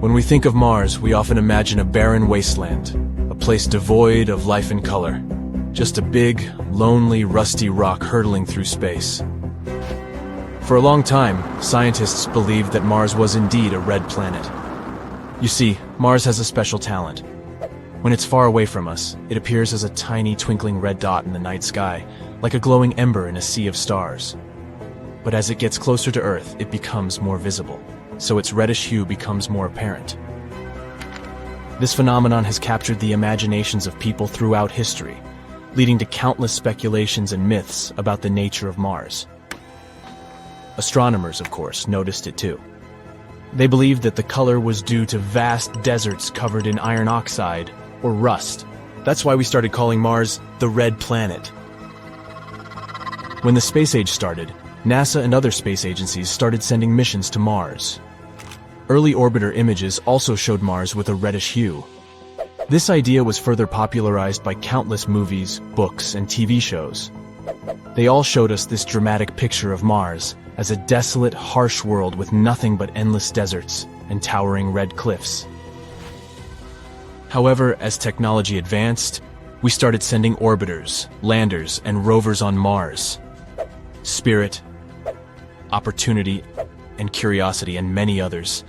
When we think of Mars, we often imagine a barren wasteland, a place devoid of life and color. Just a big, lonely, rusty rock hurtling through space. For a long time, scientists believed that Mars was indeed a red planet. You see, Mars has a special talent. When it's far away from us, it appears as a tiny twinkling red dot in the night sky, like a glowing ember in a sea of stars. But as it gets closer to Earth, it becomes more visible, so its reddish hue becomes more apparent. This phenomenon has captured the imaginations of people throughout history, leading to countless speculations and myths about the nature of Mars. Astronomers, of course, noticed it too. They believed that the color was due to vast deserts covered in iron oxide or rust. That's why we started calling Mars the Red Planet. When the space age started, NASA and other space agencies started sending missions to Mars. Early orbiter images also showed Mars with a reddish hue. This idea was further popularized by countless movies, books, and TV shows. They all showed us this dramatic picture of Mars as a desolate, harsh world with nothing but endless deserts and towering red cliffs. However, as technology advanced, we started sending orbiters, landers, and rovers on Mars. Spirit, Opportunity, and Curiosity, and many others.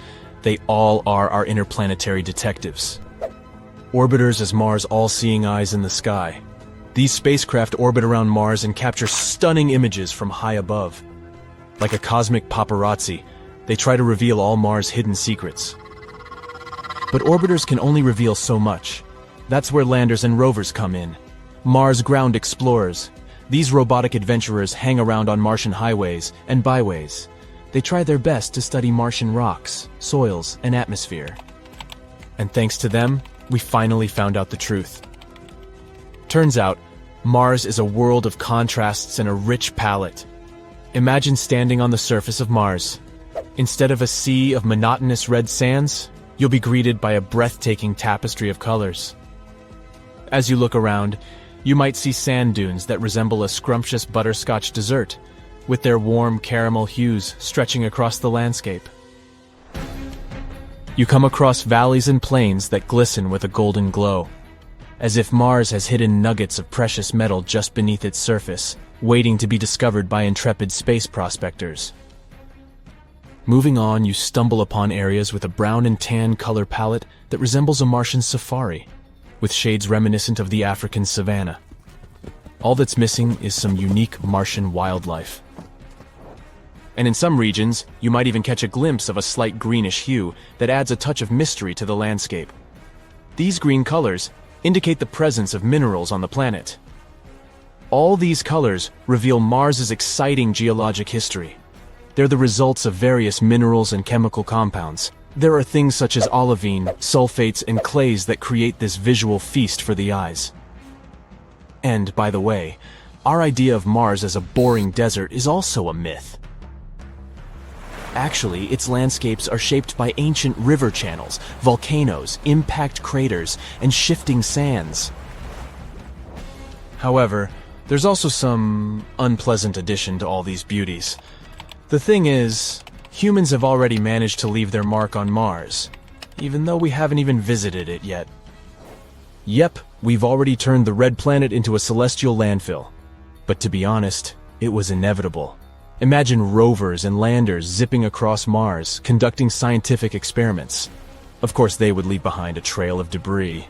They all are our interplanetary detectives. Orbiters as Mars' all-seeing eyes in the sky. These spacecraft orbit around Mars and capture stunning images from high above. Like a cosmic paparazzi, they try to reveal all Mars' hidden secrets. But orbiters can only reveal so much. That's where landers and rovers come in. Mars ground explorers. These robotic adventurers hang around on Martian highways and byways. They try their best to study Martian rocks, soils, and atmosphere. And thanks to them, we finally found out the truth. Turns out, Mars is a world of contrasts and a rich palette. Imagine standing on the surface of Mars. Instead of a sea of monotonous red sands, you'll be greeted by a breathtaking tapestry of colors. As you look around, you might see sand dunes that resemble a scrumptious butterscotch dessert, with their warm caramel hues stretching across the landscape. You come across valleys and plains that glisten with a golden glow, as if Mars has hidden nuggets of precious metal just beneath its surface, waiting to be discovered by intrepid space prospectors. Moving on, you stumble upon areas with a brown and tan color palette that resembles a Martian safari, with shades reminiscent of the African savanna. All that's missing is some unique Martian wildlife. And in some regions, you might even catch a glimpse of a slight greenish hue that adds a touch of mystery to the landscape. These green colors indicate the presence of minerals on the planet. All these colors reveal Mars's exciting geologic history. They're the results of various minerals and chemical compounds. There are things such as olivine, sulfates, and clays that create this visual feast for the eyes. And, by the way, our idea of Mars as a boring desert is also a myth. Actually, its landscapes are shaped by ancient river channels, volcanoes, impact craters, and shifting sands. However, there's also some unpleasant addition to all these beauties. The thing is, humans have already managed to leave their mark on Mars, even though we haven't even visited it yet. Yep, we've already turned the Red Planet into a celestial landfill. But to be honest, it was inevitable. Imagine rovers and landers zipping across Mars, conducting scientific experiments. Of course, they would leave behind a trail of debris.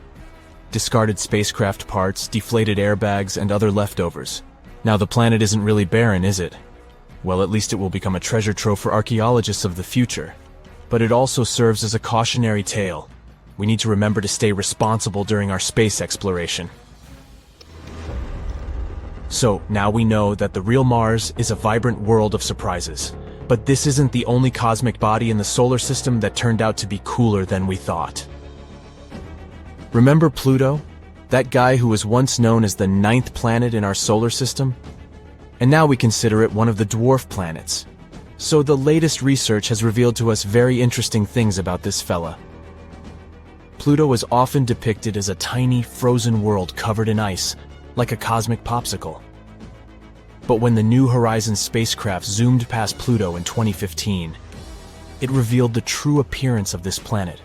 Discarded spacecraft parts, deflated airbags, and other leftovers. Now the planet isn't really barren, is it? Well, at least it will become a treasure trove for archaeologists of the future. But it also serves as a cautionary tale. We need to remember to stay responsible during our space exploration. So, now we know that the real Mars is a vibrant world of surprises. But this isn't the only cosmic body in the solar system that turned out to be cooler than we thought. Remember Pluto? That guy who was once known as the 9th planet in our solar system? And now we consider it one of the dwarf planets. So the latest research has revealed to us very interesting things about this fella. Pluto is often depicted as a tiny, frozen world covered in ice, like a cosmic popsicle. But when the New Horizons spacecraft zoomed past Pluto in 2015, it revealed the true appearance of this planet,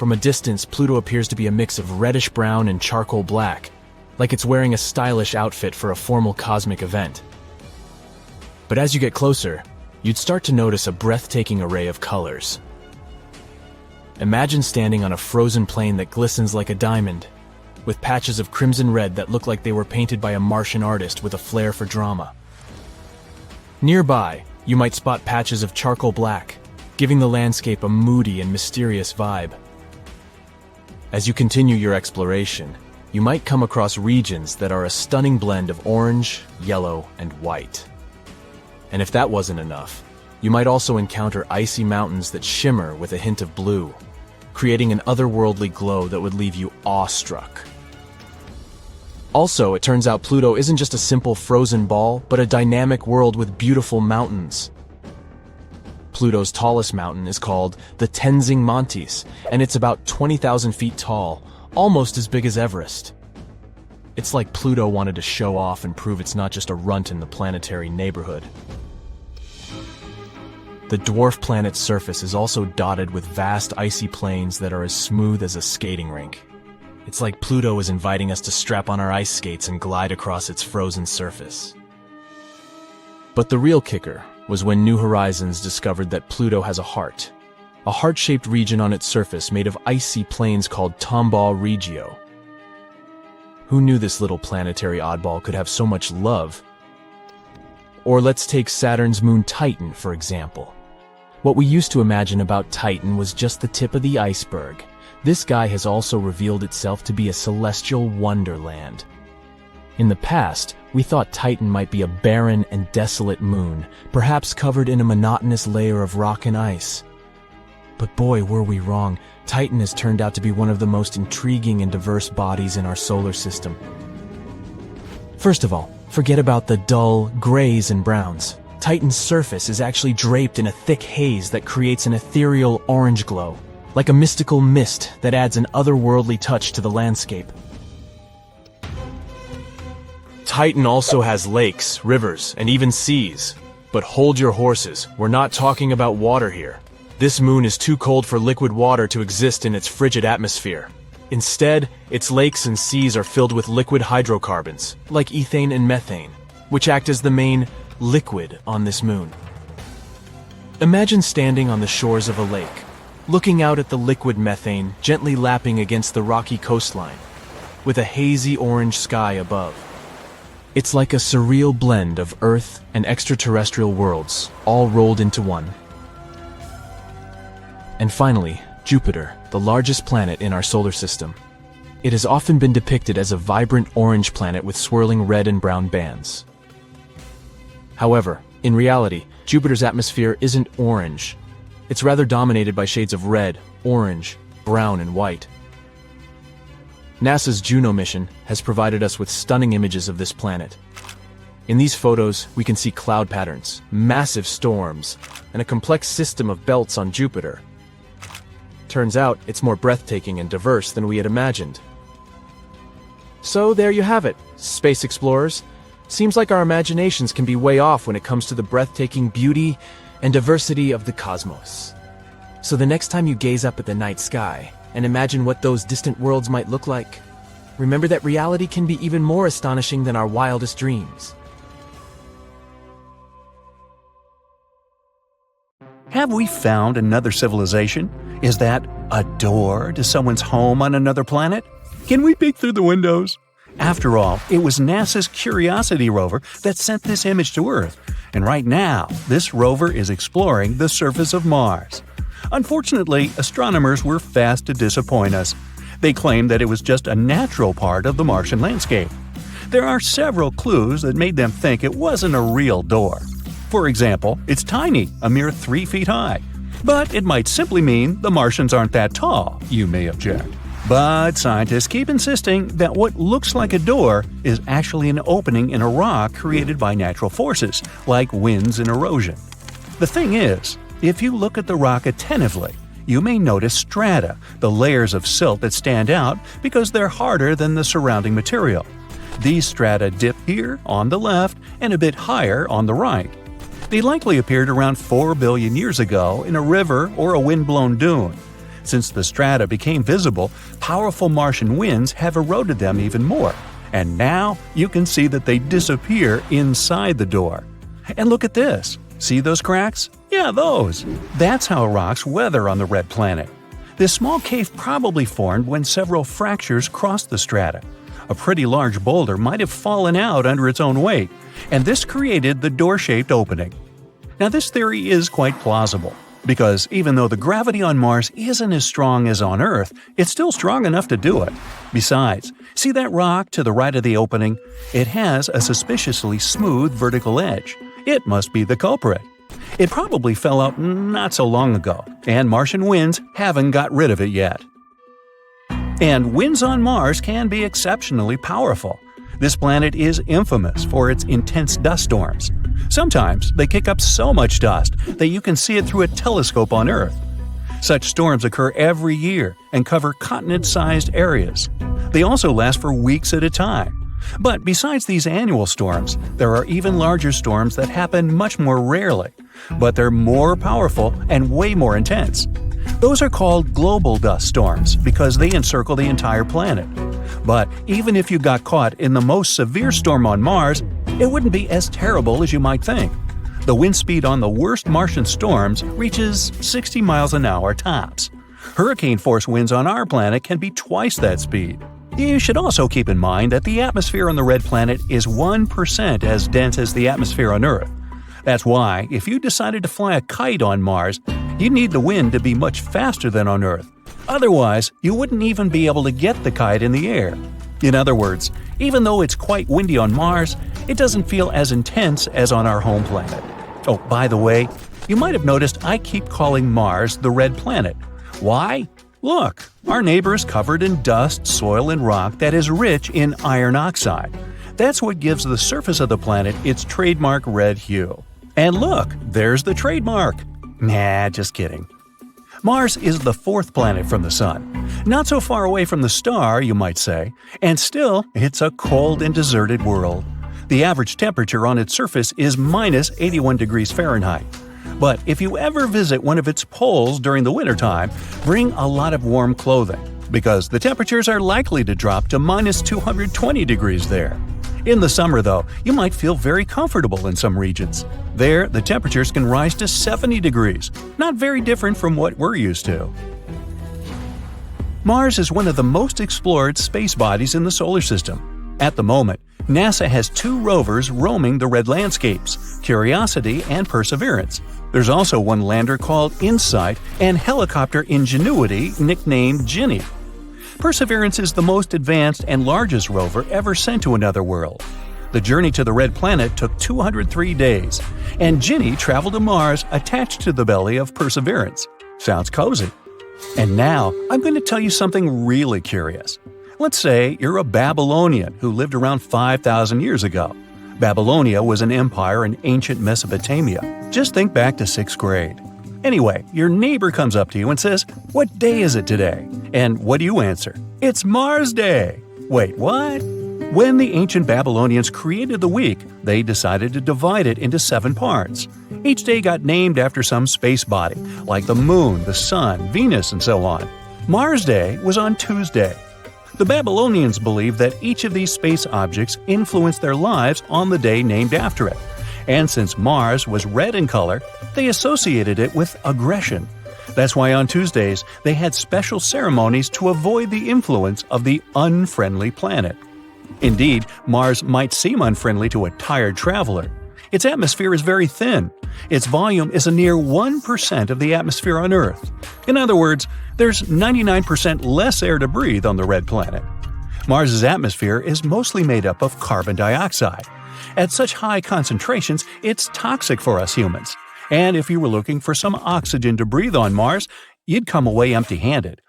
From a distance, Pluto appears to be a mix of reddish-brown and charcoal black, like it's wearing a stylish outfit for a formal cosmic event. But as you get closer, you'd start to notice a breathtaking array of colors. Imagine standing on a frozen plain that glistens like a diamond, with patches of crimson red that look like they were painted by a Martian artist with a flair for drama. Nearby, you might spot patches of charcoal black, giving the landscape a moody and mysterious vibe. As you continue your exploration, you might come across regions that are a stunning blend of orange, yellow, and white. And if that wasn't enough, you might also encounter icy mountains that shimmer with a hint of blue, creating an otherworldly glow that would leave you awestruck. Also, it turns out Pluto isn't just a simple frozen ball, but a dynamic world with beautiful mountains. Pluto's tallest mountain is called the Tenzing Montes, and it's about 20,000 feet tall, almost as big as Everest. It's like Pluto wanted to show off and prove it's not just a runt in the planetary neighborhood. The dwarf planet's surface is also dotted with vast icy plains that are as smooth as a skating rink. It's like Pluto is inviting us to strap on our ice skates and glide across its frozen surface. But the real kicker was when New Horizons discovered that Pluto has a heart-shaped region on its surface made of icy plains called Tomball Regio. Who knew this little planetary oddball could have so much love? Or let's take Saturn's moon Titan, for example. What we used to imagine about Titan was just the tip of the iceberg. This guy has also revealed itself to be a celestial wonderland. In the past, we thought Titan might be a barren and desolate moon, perhaps covered in a monotonous layer of rock and ice. But boy, were we wrong. Titan has turned out to be one of the most intriguing and diverse bodies in our solar system. First of all, forget about the dull grays and browns. Titan's surface is actually draped in a thick haze that creates an ethereal orange glow, like a mystical mist that adds an otherworldly touch to the landscape. Titan also has lakes, rivers, and even seas. But hold your horses, we're not talking about water here. This moon is too cold for liquid water to exist in its frigid atmosphere. Instead, its lakes and seas are filled with liquid hydrocarbons, like ethane and methane, which act as the main liquid on this moon. Imagine standing on the shores of a lake, looking out at the liquid methane gently lapping against the rocky coastline, with a hazy orange sky above. It's like a surreal blend of Earth and extraterrestrial worlds, all rolled into one. And finally, Jupiter, the largest planet in our solar system. It has often been depicted as a vibrant orange planet with swirling red and brown bands. However, in reality, Jupiter's atmosphere isn't orange. It's rather dominated by shades of red, orange, brown, and white. NASA's Juno mission has provided us with stunning images of this planet. In these photos, we can see cloud patterns, massive storms, and a complex system of belts on Jupiter. Turns out, it's more breathtaking and diverse than we had imagined. So there you have it, space explorers. Seems like our imaginations can be way off when it comes to the breathtaking beauty and diversity of the cosmos. So the next time you gaze up at the night sky and imagine what those distant worlds might look like, remember that reality can be even more astonishing than our wildest dreams. Have we found another civilization? Is that a door to someone's home on another planet? Can we peek through the windows? After all, it was NASA's Curiosity rover that sent this image to Earth, and right now, this rover is exploring the surface of Mars. Unfortunately, astronomers were fast to disappoint us. They claimed that it was just a natural part of the Martian landscape. There are several clues that made them think it wasn't a real door. For example, it's tiny, a mere 3 feet high. But it might simply mean the Martians aren't that tall, you may object. But scientists keep insisting that what looks like a door is actually an opening in a rock created by natural forces, like winds and erosion. The thing is, if you look at the rock attentively, you may notice strata, the layers of silt that stand out because they're harder than the surrounding material. These strata dip here on the left and a bit higher on the right. They likely appeared around 4 billion years ago in a river or a wind-blown dune. Since the strata became visible, powerful Martian winds have eroded them even more, and now you can see that they disappear inside the door. And look at this. See those cracks? Yeah, those. That's how rocks weather on the red planet. This small cave probably formed when several fractures crossed the strata. A pretty large boulder might have fallen out under its own weight, and this created the door-shaped opening. Now, this theory is quite plausible, because even though the gravity on Mars isn't as strong as on Earth, it's still strong enough to do it. Besides, see that rock to the right of the opening? It has a suspiciously smooth vertical edge. It must be the culprit. It probably fell out not so long ago, and Martian winds haven't got rid of it yet. And winds on Mars can be exceptionally powerful. This planet is infamous for its intense dust storms. Sometimes they kick up so much dust that you can see it through a telescope on Earth. Such storms occur every year and cover continent-sized areas. They also last for weeks at a time. But besides these annual storms, there are even larger storms that happen much more rarely, but they're more powerful and way more intense. Those are called global dust storms because they encircle the entire planet. But even if you got caught in the most severe storm on Mars, it wouldn't be as terrible as you might think. The wind speed on the worst Martian storms reaches 60 miles an hour tops. Hurricane-force winds on our planet can be twice that speed. You should also keep in mind that the atmosphere on the red planet is 1% as dense as the atmosphere on Earth. That's why, if you decided to fly a kite on Mars, you'd need the wind to be much faster than on Earth. Otherwise, you wouldn't even be able to get the kite in the air. In other words, even though it's quite windy on Mars, it doesn't feel as intense as on our home planet. Oh, by the way, you might have noticed I keep calling Mars the red planet. Why? Look, our neighbor is covered in dust, soil, and rock that is rich in iron oxide. That's what gives the surface of the planet its trademark red hue. And look, there's the trademark. Nah, just kidding. Mars is the fourth planet from the Sun. Not so far away from the star, you might say, and still, it's a cold and deserted world. The average temperature on its surface is minus 81 degrees Fahrenheit. But if you ever visit one of its poles during the wintertime, bring a lot of warm clothing, because the temperatures are likely to drop to minus 220 degrees there. In the summer, though, you might feel very comfortable in some regions. There, the temperatures can rise to 70 degrees, not very different from what we're used to. Mars is one of the most explored space bodies in the solar system. At the moment, NASA has 2 rovers roaming the red landscapes, Curiosity and Perseverance. There's also one lander called InSight and helicopter Ingenuity nicknamed Ginny. Perseverance is the most advanced and largest rover ever sent to another world. The journey to the red planet took 203 days, and Ginny traveled to Mars attached to the belly of Perseverance. Sounds cozy. And now, I'm going to tell you something really curious. Let's say you're a Babylonian who lived around 5,000 years ago. Babylonia was an empire in ancient Mesopotamia. Just think back to 6th grade. Anyway, your neighbor comes up to you and says, "What day is it today?" And what do you answer? "It's Mars Day." Wait, what? When the ancient Babylonians created the week, they decided to divide it into 7 parts. Each day got named after some space body, like the Moon, the Sun, Venus, and so on. Mars Day was on Tuesday. The Babylonians believed that each of these space objects influenced their lives on the day named after it. And since Mars was red in color, they associated it with aggression. That's why on Tuesdays, they had special ceremonies to avoid the influence of the unfriendly planet. Indeed, Mars might seem unfriendly to a tired traveler. Its atmosphere is very thin. Its volume is a near 1% of the atmosphere on Earth. In other words, there's 99% less air to breathe on the red planet. Mars's atmosphere is mostly made up of carbon dioxide. At such high concentrations, it's toxic for us humans. And if you were looking for some oxygen to breathe on Mars, you'd come away empty-handed.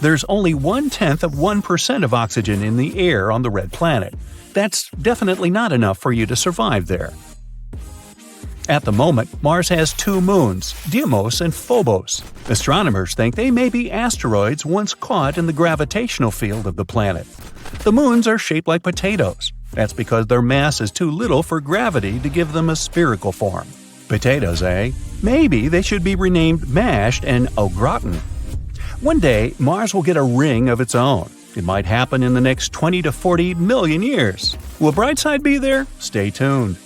There's only 0.1% of oxygen in the air on the red planet. That's definitely not enough for you to survive there. At the moment, Mars has 2 moons, Deimos and Phobos. Astronomers think they may be asteroids once caught in the gravitational field of the planet. The moons are shaped like potatoes. That's because their mass is too little for gravity to give them a spherical form. Potatoes, eh? Maybe they should be renamed mashed and au gratin. One day, Mars will get a ring of its own. It might happen in the next 20 to 40 million years. Will Brightside be there? Stay tuned.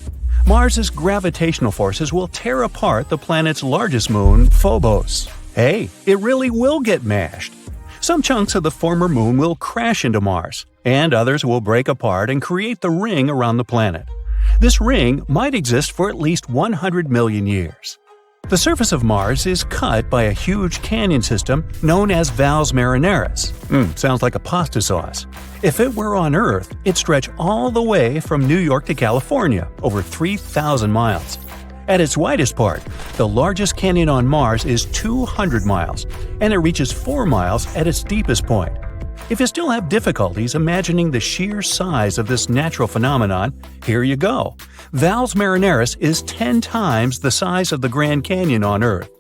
Mars's gravitational forces will tear apart the planet's largest moon, Phobos. Hey, it really will get mashed. Some chunks of the former moon will crash into Mars, and others will break apart and create the ring around the planet. This ring might exist for at least 100 million years. The surface of Mars is cut by a huge canyon system known as Valles Marineris. Sounds like a pasta sauce. If it were on Earth, it'd stretch all the way from New York to California, over 3,000 miles. At its widest part, the largest canyon on Mars is 200 miles, and it reaches 4 miles at its deepest point. If you still have difficulties imagining the sheer size of this natural phenomenon, here you go. Valles Marineris is 10 times the size of the Grand Canyon on Earth.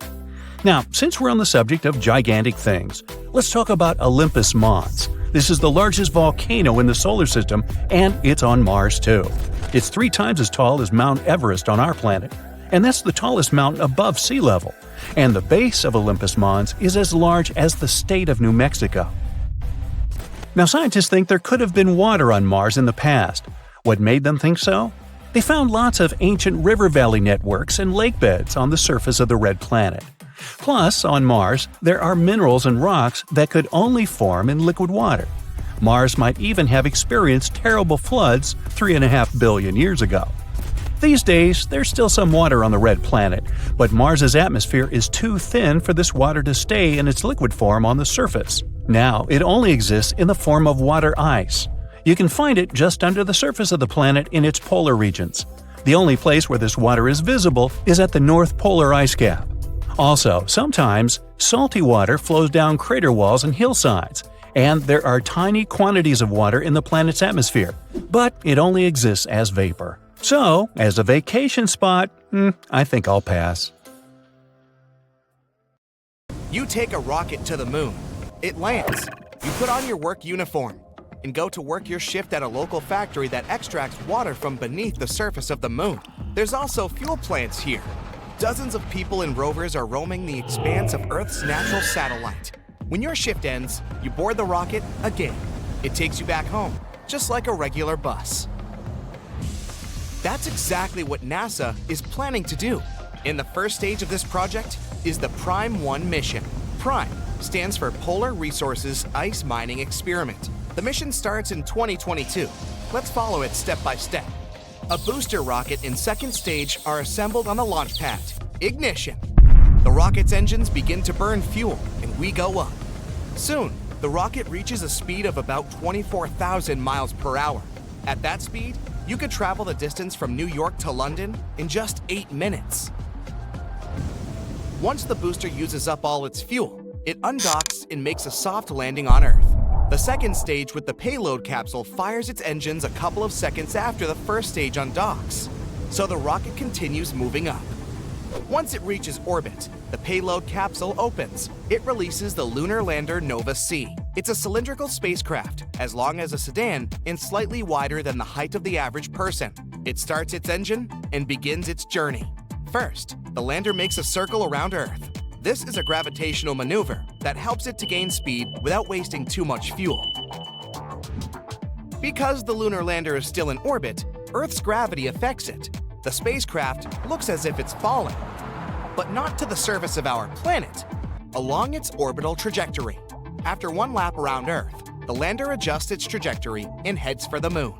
Now, since we're on the subject of gigantic things, let's talk about Olympus Mons. This is the largest volcano in the solar system, and it's on Mars too. It's 3 times as tall as Mount Everest on our planet, and that's the tallest mountain above sea level. And the base of Olympus Mons is as large as the state of New Mexico. Now, scientists think there could have been water on Mars in the past. What made them think so? They found lots of ancient river valley networks and lake beds on the surface of the red planet. Plus, on Mars, there are minerals and rocks that could only form in liquid water. Mars might even have experienced terrible floods 3.5 billion years ago. These days, there's still some water on the red planet, but Mars's atmosphere is too thin for this water to stay in its liquid form on the surface. Now, it only exists in the form of water ice. You can find it just under the surface of the planet in its polar regions. The only place where this water is visible is at the North Polar Ice Cap. Also, sometimes, salty water flows down crater walls and hillsides, and there are tiny quantities of water in the planet's atmosphere, but it only exists as vapor. So, as a vacation spot, I think I'll pass. You take a rocket to the moon. It lands. You put on your work uniform and go to work your shift at a local factory that extracts water from beneath the surface of the moon. There's also fuel plants here. Dozens of people and rovers are roaming the expanse of Earth's natural satellite. When your shift ends, you board the rocket again. It takes you back home, just like a regular bus. That's exactly what NASA is planning to do. In the first stage of this project is the Prime 1 mission. Prime stands for Polar Resources Ice Mining Experiment. The mission starts in 2022. Let's follow it step by step. A booster rocket and second stage are assembled on the launch pad. Ignition. The rocket's engines begin to burn fuel, and we go up. Soon, the rocket reaches a speed of about 24,000 miles per hour. At that speed, you could travel the distance from New York to London in just 8 minutes. Once the booster uses up all its fuel, it undocks and makes a soft landing on Earth. The second stage with the payload capsule fires its engines a couple of seconds after the first stage undocks, so the rocket continues moving up. Once it reaches orbit, the payload capsule opens. It releases the lunar lander Nova-C. It's a cylindrical spacecraft, as long as a sedan and slightly wider than the height of the average person. It starts its engine and begins its journey. First, the lander makes a circle around Earth. This is a gravitational maneuver that helps it to gain speed without wasting too much fuel. Because the lunar lander is still in orbit, Earth's gravity affects it. The spacecraft looks as if it's falling, but not to the surface of our planet, along its orbital trajectory. After one lap around Earth, the lander adjusts its trajectory and heads for the moon.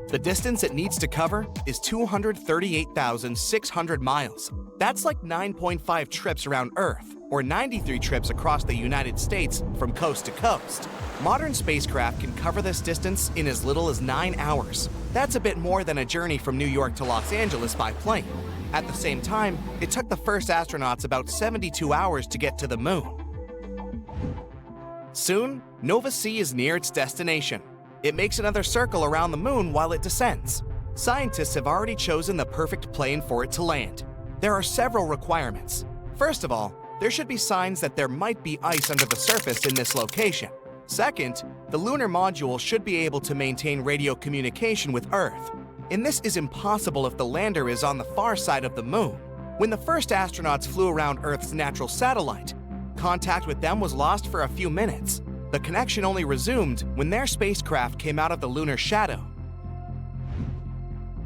The distance it needs to cover is 238,600 miles. That's like 9.5 trips around Earth, or 93 trips across the United States from coast to coast. Modern spacecraft can cover this distance in as little as 9 hours. That's a bit more than a journey from New York to Los Angeles by plane. At the same time, it took the first astronauts about 72 hours to get to the moon. Soon, Nova-C is near its destination. It makes another circle around the moon while it descends. Scientists have already chosen the perfect plane for it to land. There are several requirements. First of all, there should be signs that there might be ice under the surface in this location. Second, the lunar module should be able to maintain radio communication with Earth. And this is impossible if the lander is on the far side of the moon. When the first astronauts flew around Earth's natural satellite, contact with them was lost for a few minutes. The connection only resumed when their spacecraft came out of the lunar shadow.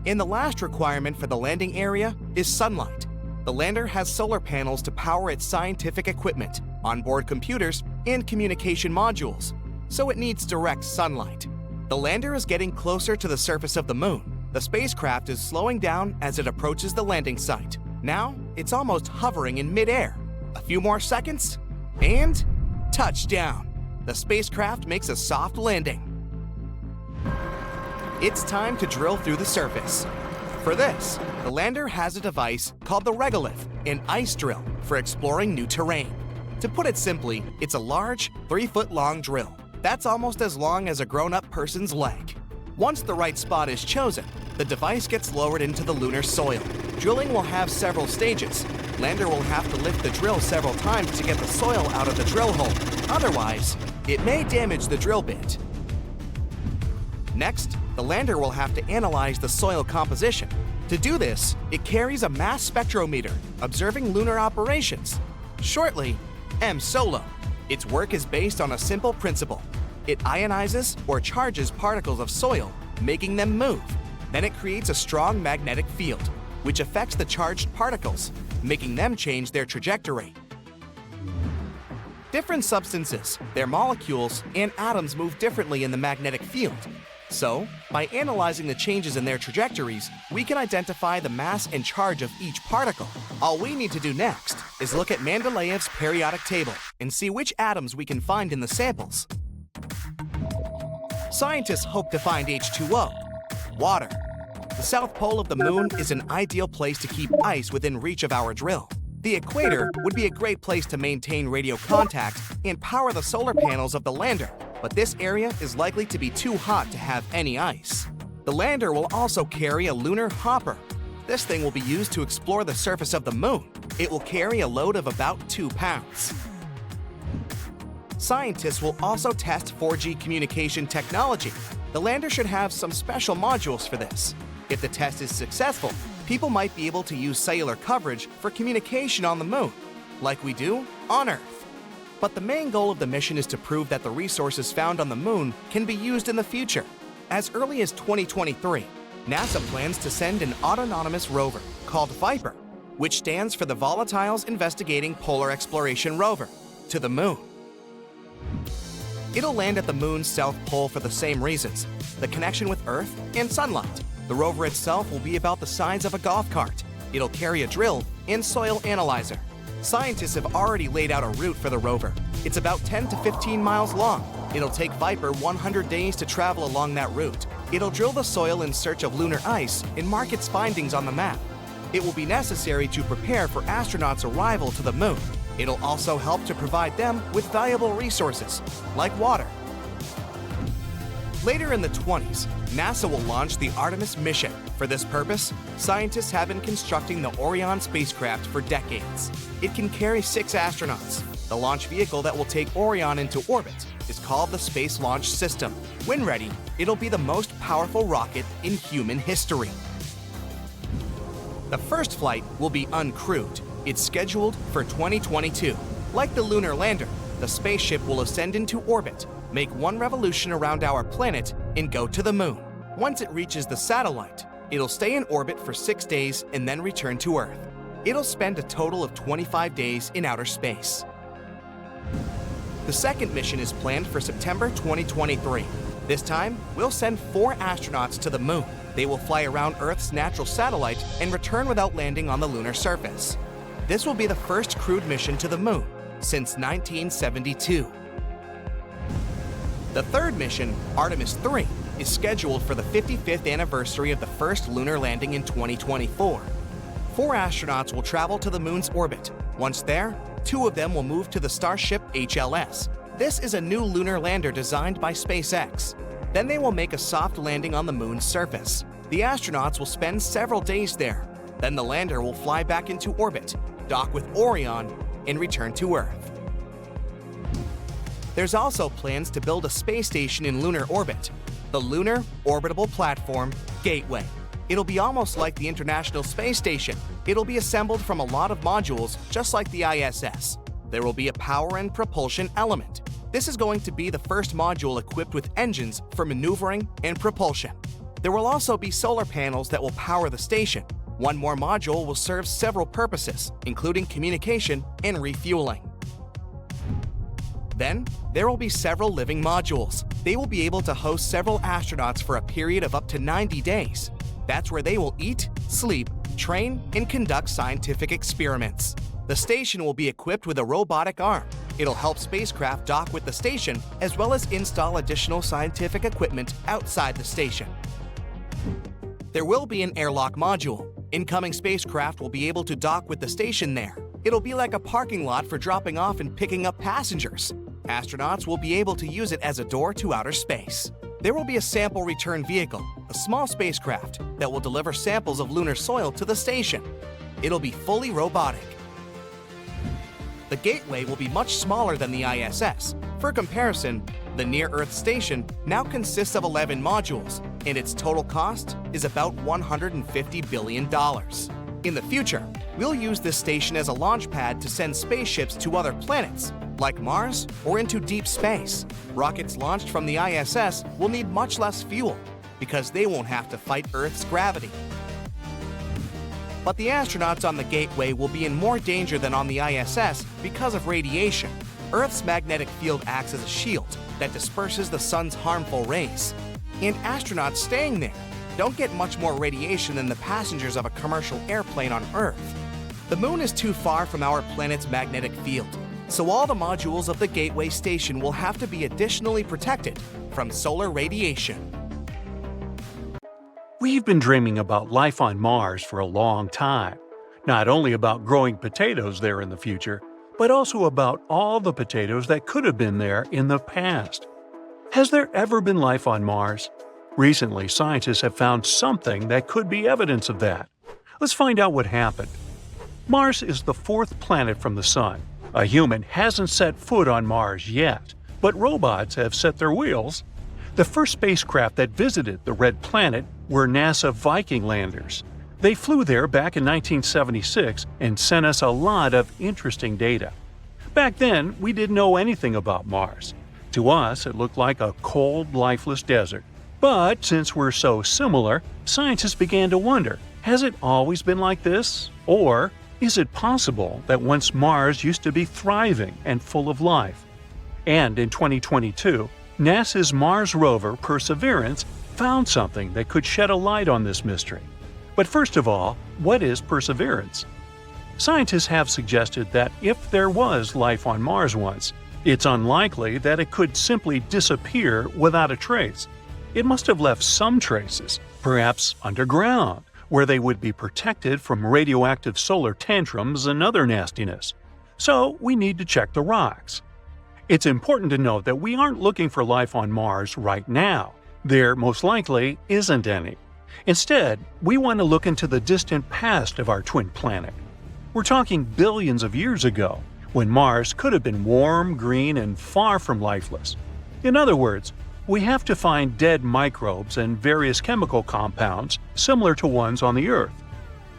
And the last requirement for the landing area is sunlight. The lander has solar panels to power its scientific equipment, onboard computers, and communication modules, so it needs direct sunlight. The lander is getting closer to the surface of the moon. The spacecraft is slowing down as it approaches the landing site. Now, it's almost hovering in midair. A few more seconds, and touchdown! The spacecraft makes a soft landing. It's time to drill through the surface. For this, the lander has a device called the regolith, an ice drill for exploring new terrain. To put it simply, it's a large, 3-foot-long drill. That's almost as long as a grown-up person's leg. Once the right spot is chosen, the device gets lowered into the lunar soil. Drilling will have several stages. Lander will have to lift the drill several times to get the soil out of the drill hole. Otherwise, it may damage the drill bit. Next, the lander will have to analyze the soil composition. To do this, it carries a mass spectrometer, observing lunar operations. Shortly, M-SOLO. Its work is based on a simple principle. It ionizes or charges particles of soil, making them move. Then it creates a strong magnetic field, which affects the charged particles, making them change their trajectory. Different substances, their molecules, and atoms move differently in the magnetic field. So, by analyzing the changes in their trajectories, we can identify the mass and charge of each particle. All we need to do next is look at Mendeleev's periodic table and see which atoms we can find in the samples. Scientists hope to find H2O, water. The south pole of the moon is an ideal place to keep ice within reach of our drill. The equator would be a great place to maintain radio contact and power the solar panels of the lander, but this area is likely to be too hot to have any ice. The lander will also carry a lunar hopper. This thing will be used to explore the surface of the moon. It will carry a load of about 2 pounds. Scientists will also test 4G communication technology. The lander should have some special modules for this. If the test is successful, people might be able to use cellular coverage for communication on the moon, like we do on Earth. But the main goal of the mission is to prove that the resources found on the moon can be used in the future. As early as 2023, NASA plans to send an autonomous rover called Viper, which stands for the Volatiles Investigating Polar Exploration Rover, to the moon. It'll land at the moon's south pole for the same reasons: the connection with Earth and sunlight. The rover itself will be about the size of a golf cart. It'll carry a drill and soil analyzer. Scientists have already laid out a route for the rover. It's about 10 to 15 miles long. It'll take Viper 100 days to travel along that route. It'll drill the soil in search of lunar ice and mark its findings on the map. It will be necessary to prepare for astronauts' arrival to the moon. It'll also help to provide them with valuable resources, like water. Later in the 20s, NASA will launch the Artemis mission. For this purpose, scientists have been constructing the Orion spacecraft for decades. It can carry 6 astronauts. The launch vehicle that will take Orion into orbit is called the Space Launch System. When ready, it'll be the most powerful rocket in human history. The first flight will be uncrewed. It's scheduled for 2022. Like the lunar lander, the spaceship will ascend into orbit, make 1 revolution around our planet, and go to the moon. Once it reaches the satellite, it'll stay in orbit for 6 days and then return to Earth. It'll spend a total of 25 days in outer space. The second mission is planned for September 2023. This time, we'll send 4 astronauts to the moon. They will fly around Earth's natural satellite and return without landing on the lunar surface. This will be the first crewed mission to the moon since 1972. The third mission, Artemis 3, is scheduled for the 55th anniversary of the first lunar landing in 2024. 4 astronauts will travel to the moon's orbit. Once there, 2 of them will move to the Starship HLS. This is a new lunar lander designed by SpaceX. Then they will make a soft landing on the moon's surface. The astronauts will spend several days there. Then the lander will fly back into orbit, dock with Orion, and return to Earth. There's also plans to build a space station in lunar orbit, the Lunar Orbitable Platform Gateway. It'll be almost like the International Space Station. It'll be assembled from a lot of modules, just like the ISS. There will be a power and propulsion element. This is going to be the first module equipped with engines for maneuvering and propulsion. There will also be solar panels that will power the station. One more module will serve several purposes, including communication and refueling. Then, there will be several living modules. They will be able to host several astronauts for a period of up to 90 days. That's where they will eat, sleep, train, and conduct scientific experiments. The station will be equipped with a robotic arm. It'll help spacecraft dock with the station, as well as install additional scientific equipment outside the station. There will be an airlock module. Incoming spacecraft will be able to dock with the station there. It'll be like a parking lot for dropping off and picking up passengers. Astronauts will be able to use it as a door to outer space. There will be a sample return vehicle, a small spacecraft, that will deliver samples of lunar soil to the station. It'll be fully robotic. The Gateway will be much smaller than the ISS. For comparison, the near-Earth station now consists of 11 modules, and its total cost is about $150 billion. In the future, we'll use this station as a launch pad to send spaceships to other planets, like Mars or into deep space. Rockets launched from the ISS will need much less fuel, because they won't have to fight Earth's gravity. But the astronauts on the Gateway will be in more danger than on the ISS because of radiation. Earth's magnetic field acts as a shield that disperses the sun's harmful rays. And astronauts staying there don't get much more radiation than the passengers of a commercial airplane on Earth. The moon is too far from our planet's magnetic field, so all the modules of the Gateway station will have to be additionally protected from solar radiation. We've been dreaming about life on Mars for a long time. Not only about growing potatoes there in the future, but also about all the potatoes that could have been there in the past. Has there ever been life on Mars? Recently, scientists have found something that could be evidence of that. Let's find out what happened. Mars is the fourth planet from the Sun. A human hasn't set foot on Mars yet, but robots have set their wheels. The first spacecraft that visited the Red Planet were NASA Viking landers. They flew there back in 1976 and sent us a lot of interesting data. Back then, we didn't know anything about Mars. To us, it looked like a cold, lifeless desert. But since we're so similar, scientists began to wonder, has it always been like this? Or is it possible that once Mars used to be thriving and full of life? And in 2022, NASA's Mars rover Perseverance found something that could shed a light on this mystery. But first of all, what is Perseverance? Scientists have suggested that if there was life on Mars once, it's unlikely that it could simply disappear without a trace. It must have left some traces, perhaps underground, where they would be protected from radioactive solar tantrums and other nastiness. So we need to check the rocks. It's important to note that we aren't looking for life on Mars right now. There most likely isn't any. Instead, we want to look into the distant past of our twin planet. We're talking billions of years ago, when Mars could have been warm, green, and far from lifeless. In other words, we have to find dead microbes and various chemical compounds similar to ones on the Earth.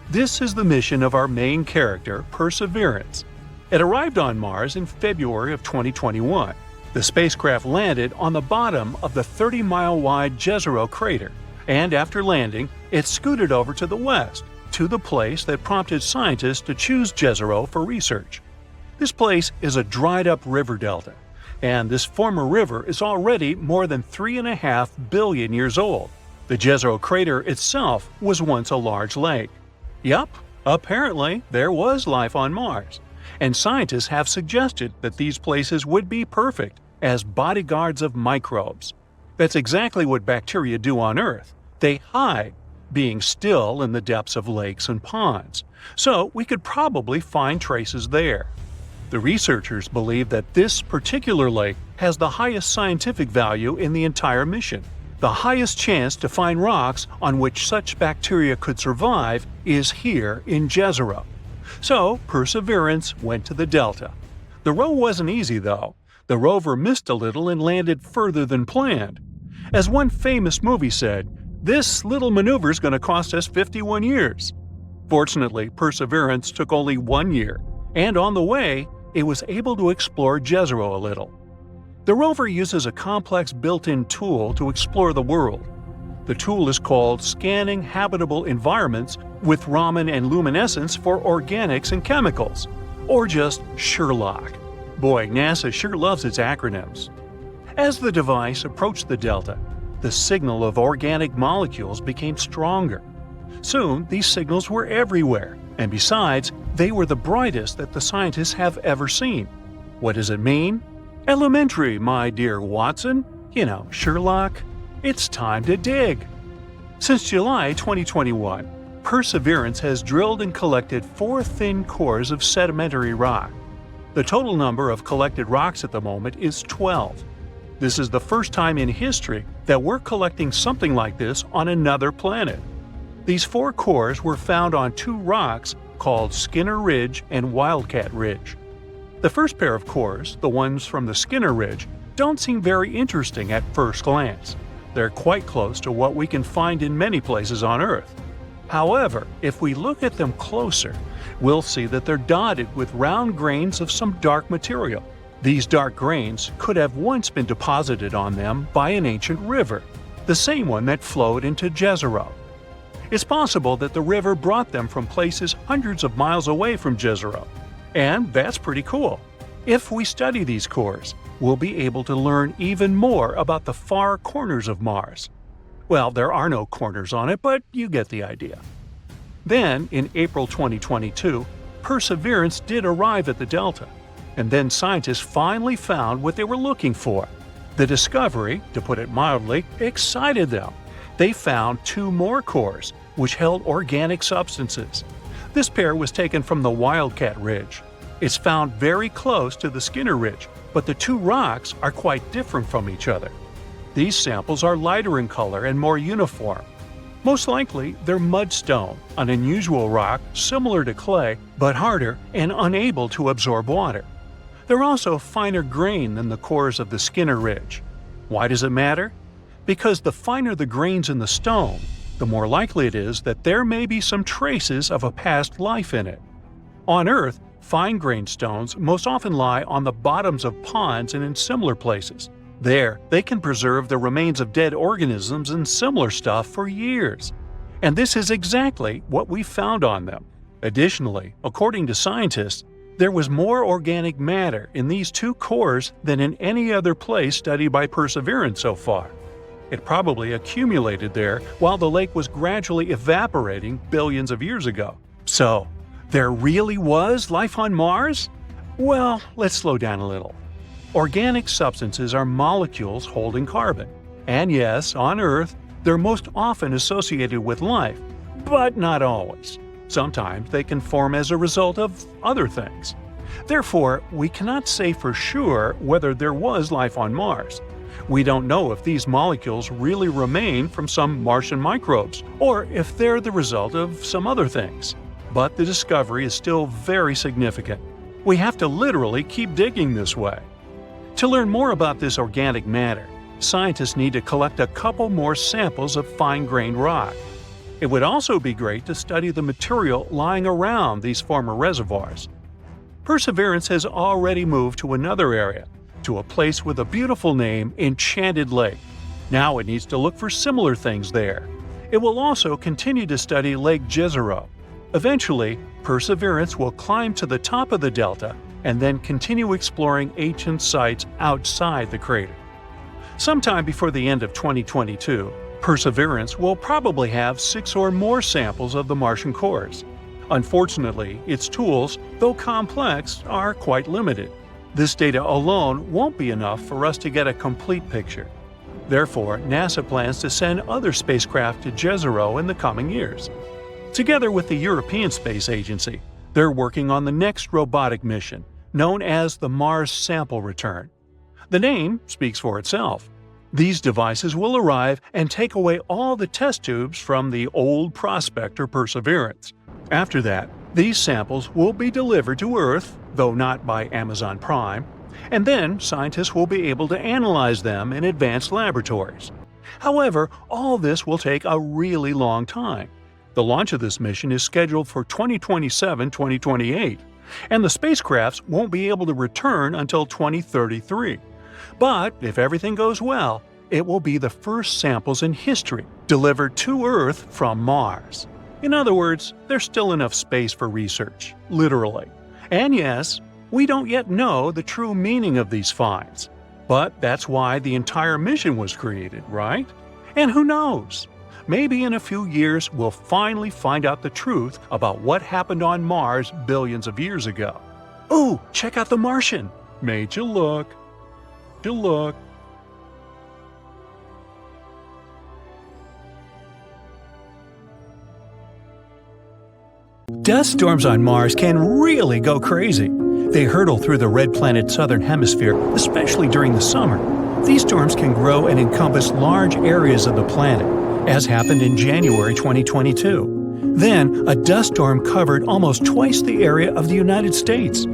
This is the mission of our main character, Perseverance. It arrived on Mars in February of 2021. The spacecraft landed on the bottom of the 30-mile-wide Jezero crater, and after landing, it scooted over to the west, to the place that prompted scientists to choose Jezero for research. This place is a dried-up river delta, and this former river is already more than 3.5 billion years old. The Jezero crater itself was once a large lake. Yup, apparently there was life on Mars, and scientists have suggested that these places would be perfect as bodyguards of microbes. That's exactly what bacteria do on Earth. They hide, being still in the depths of lakes and ponds, so we could probably find traces there. The researchers believe that this particular lake has the highest scientific value in the entire mission. The highest chance to find rocks on which such bacteria could survive is here in Jezero. So Perseverance went to the delta. The row wasn't easy though. The rover missed a little and landed further than planned. As one famous movie said, "This little maneuver's going to cost us 51 years." Fortunately, Perseverance took only 1 year, and on the way, it was able to explore Jezero a little. The rover uses a complex built-in tool to explore the world. The tool is called Scanning Habitable Environments with Raman and Luminescence for Organics and Chemicals, or just SHERLOC. Boy, NASA sure loves its acronyms. As the device approached the delta, the signal of organic molecules became stronger. Soon, these signals were everywhere, and besides, they were the brightest that the scientists have ever seen. What does it mean? Elementary, my dear Watson. You know, Sherlock. It's time to dig. Since July 2021, Perseverance has drilled and collected 4 thin cores of sedimentary rock. The total number of collected rocks at the moment is 12. This is the first time in history that we're collecting something like this on another planet. These 4 cores were found on 2 rocks called Skinner Ridge and Wildcat Ridge. The first pair of cores, the ones from the Skinner Ridge, don't seem very interesting at first glance. They're quite close to what we can find in many places on Earth. However, if we look at them closer, we'll see that they're dotted with round grains of some dark material. These dark grains could have once been deposited on them by an ancient river, the same one that flowed into Jezero. It's possible that the river brought them from places hundreds of miles away from Jezero, and that's pretty cool. If we study these cores, we'll be able to learn even more about the far corners of Mars. Well, there are no corners on it, but you get the idea. Then, in April 2022, Perseverance did arrive at the delta, and then scientists finally found what they were looking for. The discovery, to put it mildly, excited them. They found 2 more cores, which held organic substances. This pair was taken from the Wildcat Ridge. It's found very close to the Skinner Ridge, but the 2 rocks are quite different from each other. These samples are lighter in color and more uniform. Most likely, they're mudstone, an unusual rock similar to clay, but harder and unable to absorb water. They're also finer grained than the cores of the Skinner Ridge. Why does it matter? Because the finer the grains in the stone, the more likely it is that there may be some traces of a past life in it. On Earth, fine-grained stones most often lie on the bottoms of ponds and in similar places. There, they can preserve the remains of dead organisms and similar stuff for years. And this is exactly what we found on them. Additionally, according to scientists, there was more organic matter in these 2 cores than in any other place studied by Perseverance so far. It probably accumulated there while the lake was gradually evaporating billions of years ago. So, there really was life on Mars? Well, let's slow down a little. Organic substances are molecules holding carbon. And yes, on Earth, they're most often associated with life, but not always. Sometimes they can form as a result of other things. Therefore, we cannot say for sure whether there was life on Mars. We don't know if these molecules really remain from some Martian microbes, or if they're the result of some other things. But the discovery is still very significant. We have to literally keep digging this way. To learn more about this organic matter, scientists need to collect a couple more samples of fine-grained rock. It would also be great to study the material lying around these former reservoirs. Perseverance has already moved to another area, to a place with a beautiful name, Enchanted Lake. Now it needs to look for similar things there. It will also continue to study Lake Jezero. Eventually, Perseverance will climb to the top of the delta and then continue exploring ancient sites outside the crater. Sometime before the end of 2022, Perseverance will probably have 6 or more samples of the Martian cores. Unfortunately, its tools, though complex, are quite limited. This data alone won't be enough for us to get a complete picture. Therefore, NASA plans to send other spacecraft to Jezero in the coming years. Together with the European Space Agency, they're working on the next robotic mission, known as the Mars Sample Return. The name speaks for itself. These devices will arrive and take away all the test tubes from the old Prospector Perseverance. After that, these samples will be delivered to Earth, though not by Amazon Prime, and then scientists will be able to analyze them in advanced laboratories. However, all this will take a really long time. The launch of this mission is scheduled for 2027-2028, and the spacecrafts won't be able to return until 2033. But if everything goes well, it will be the first samples in history delivered to Earth from Mars. In other words, there's still enough space for research, literally. And yes, we don't yet know the true meaning of these finds. But that's why the entire mission was created, right? And who knows? Maybe in a few years we'll finally find out the truth about what happened on Mars billions of years ago. Ooh, check out the Martian! Made you look. Dust storms on Mars can really go crazy. They hurtle through the red planet's southern hemisphere, especially during the summer. These storms can grow and encompass large areas of the planet, as happened in January 2022. Then, a dust storm covered almost twice the area of the United States.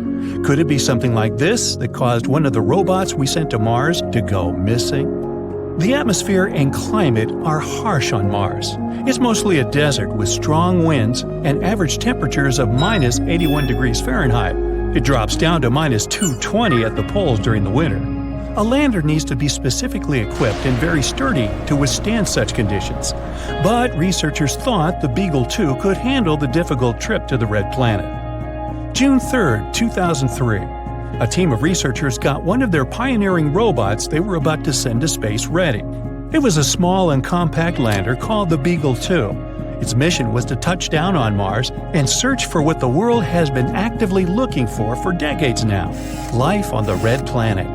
Could it be something like this that caused one of the robots we sent to Mars to go missing? The atmosphere and climate are harsh on Mars. It's mostly a desert with strong winds and average temperatures of minus 81 degrees Fahrenheit. It drops down to minus 220 at the poles during the winter. A lander needs to be specifically equipped and very sturdy to withstand such conditions. But researchers thought the Beagle 2 could handle the difficult trip to the Red Planet. June 3, 2003. A team of researchers got one of their pioneering robots they were about to send to space ready. It was a small and compact lander called the Beagle 2. Its mission was to touch down on Mars and search for what the world has been actively looking for decades now: life on the Red Planet.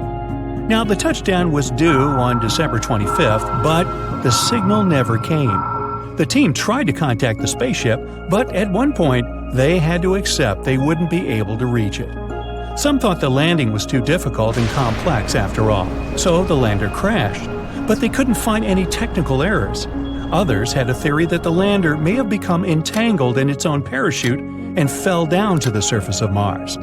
Now, the touchdown was due on December 25th, but the signal never came. The team tried to contact the spaceship, but at one point, they had to accept they wouldn't be able to reach it. Some thought the landing was too difficult and complex after all, so the lander crashed. But they couldn't find any technical errors. Others had a theory that the lander may have become entangled in its own parachute and fell down to the surface of Mars.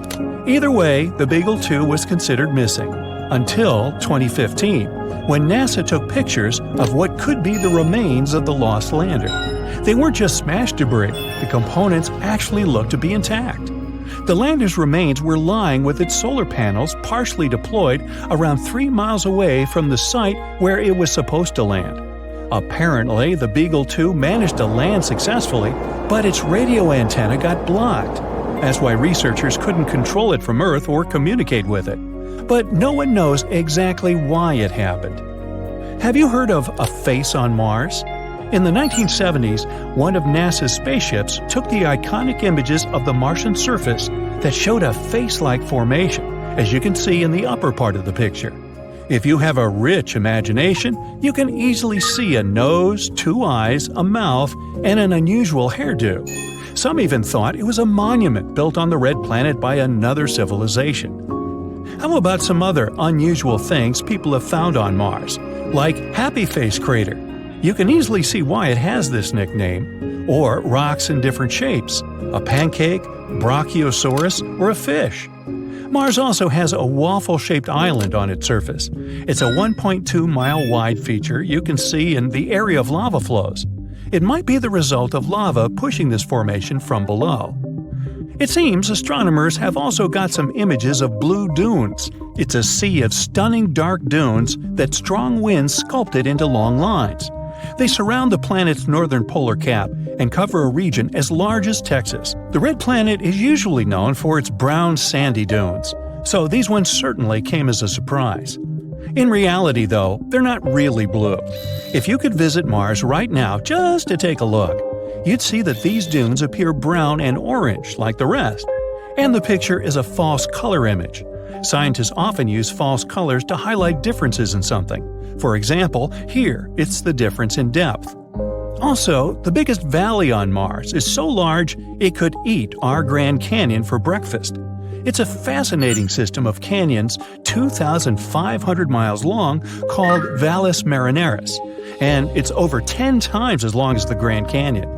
Either way, the Beagle 2 was considered missing, until 2015, when NASA took pictures of what could be the remains of the lost lander. They weren't just smashed debris, the components actually looked to be intact. The lander's remains were lying with its solar panels partially deployed around 3 miles away from the site where it was supposed to land. Apparently, the Beagle 2 managed to land successfully, but its radio antenna got blocked. That's why researchers couldn't control it from Earth or communicate with it. But no one knows exactly why it happened. Have you heard of a face on Mars? In the 1970s, one of NASA's spaceships took the iconic images of the Martian surface that showed a face-like formation, as you can see in the upper part of the picture. If you have a rich imagination, you can easily see a nose, 2 eyes, a mouth, and an unusual hairdo. Some even thought it was a monument built on the Red Planet by another civilization. How about some other unusual things people have found on Mars, like Happy Face Crater? You can easily see why it has this nickname. Or rocks in different shapes, a pancake, brachiosaurus, or a fish. Mars also has a waffle-shaped island on its surface. It's a 1.2-mile-wide feature you can see in the area of lava flows. It might be the result of lava pushing this formation from below. It seems astronomers have also got some images of blue dunes. It's a sea of stunning dark dunes that strong winds sculpted into long lines. They surround the planet's northern polar cap and cover a region as large as Texas. The Red Planet is usually known for its brown sandy dunes, so these ones certainly came as a surprise. In reality, though, they're not really blue. If you could visit Mars right now just to take a look, you'd see that these dunes appear brown and orange like the rest. And the picture is a false color image. Scientists often use false colors to highlight differences in something. For example, here it's the difference in depth. Also, the biggest valley on Mars is so large it could eat our Grand Canyon for breakfast. It's a fascinating system of canyons 2,500 miles long called Valles Marineris, and it's over 10 times as long as the Grand Canyon.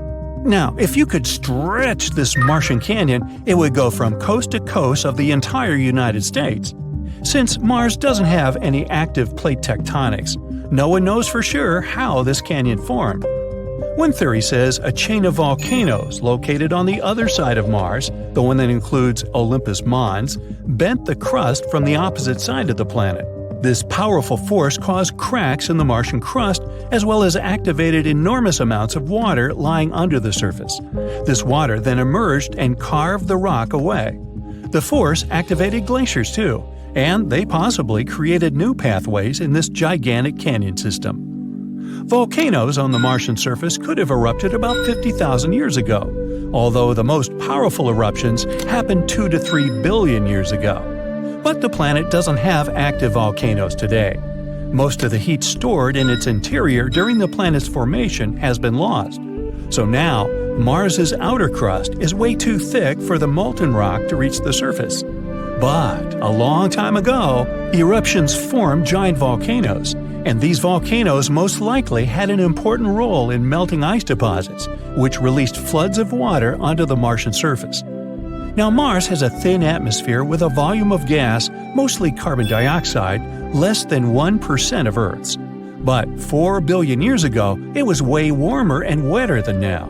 Now, if you could stretch this Martian canyon, it would go from coast to coast of the entire United States. Since Mars doesn't have any active plate tectonics, no one knows for sure how this canyon formed. One theory says a chain of volcanoes located on the other side of Mars, the one that includes Olympus Mons, bent the crust from the opposite side of the planet. This powerful force caused cracks in the Martian crust, as well as activated enormous amounts of water lying under the surface. This water then emerged and carved the rock away. The force activated glaciers too, and they possibly created new pathways in this gigantic canyon system. Volcanoes on the Martian surface could have erupted about 50,000 years ago, although the most powerful eruptions happened 2 to 3 billion years ago. But the planet doesn't have active volcanoes today. Most of the heat stored in its interior during the planet's formation has been lost. So now, Mars's outer crust is way too thick for the molten rock to reach the surface. But a long time ago, eruptions formed giant volcanoes, and these volcanoes most likely had an important role in melting ice deposits, which released floods of water onto the Martian surface. Now, Mars has a thin atmosphere with a volume of gas, mostly carbon dioxide, less than 1% of Earth's. But 4 billion years ago, it was way warmer and wetter than now.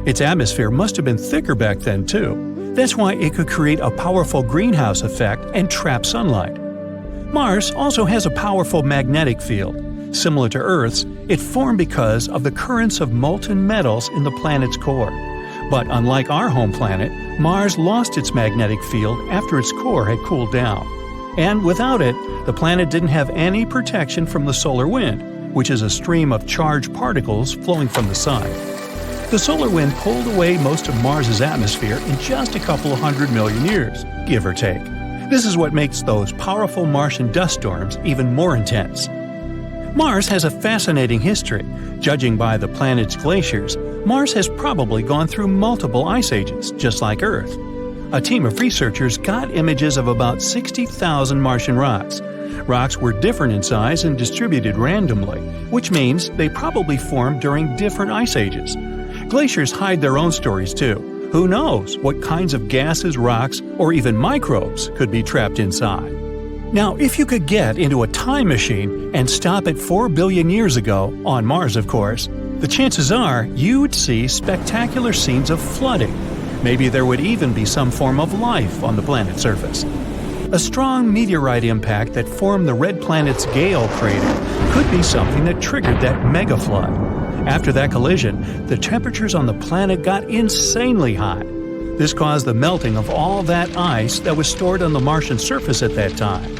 Its atmosphere must have been thicker back then, too. That's why it could create a powerful greenhouse effect and trap sunlight. Mars also has a powerful magnetic field. Similar to Earth's, it formed because of the currents of molten metals in the planet's core. But unlike our home planet, Mars lost its magnetic field after its core had cooled down. And without it, the planet didn't have any protection from the solar wind, which is a stream of charged particles flowing from the sun. The solar wind pulled away most of Mars's atmosphere in just a couple of 100 million years, give or take. This is what makes those powerful Martian dust storms even more intense. Mars has a fascinating history. Judging by the planet's glaciers, Mars has probably gone through multiple ice ages, just like Earth. A team of researchers got images of about 60,000 Martian rocks. Rocks were different in size and distributed randomly, which means they probably formed during different ice ages. Glaciers hide their own stories too. Who knows what kinds of gases, rocks, or even microbes could be trapped inside? Now, if you could get into a time machine and stop at 4 billion years ago, on Mars of course, the chances are you'd see spectacular scenes of flooding. Maybe there would even be some form of life on the planet's surface. A strong meteorite impact that formed the red planet's Gale crater could be something that triggered that mega flood. After that collision, the temperatures on the planet got insanely hot. This caused the melting of all that ice that was stored on the Martian surface at that time.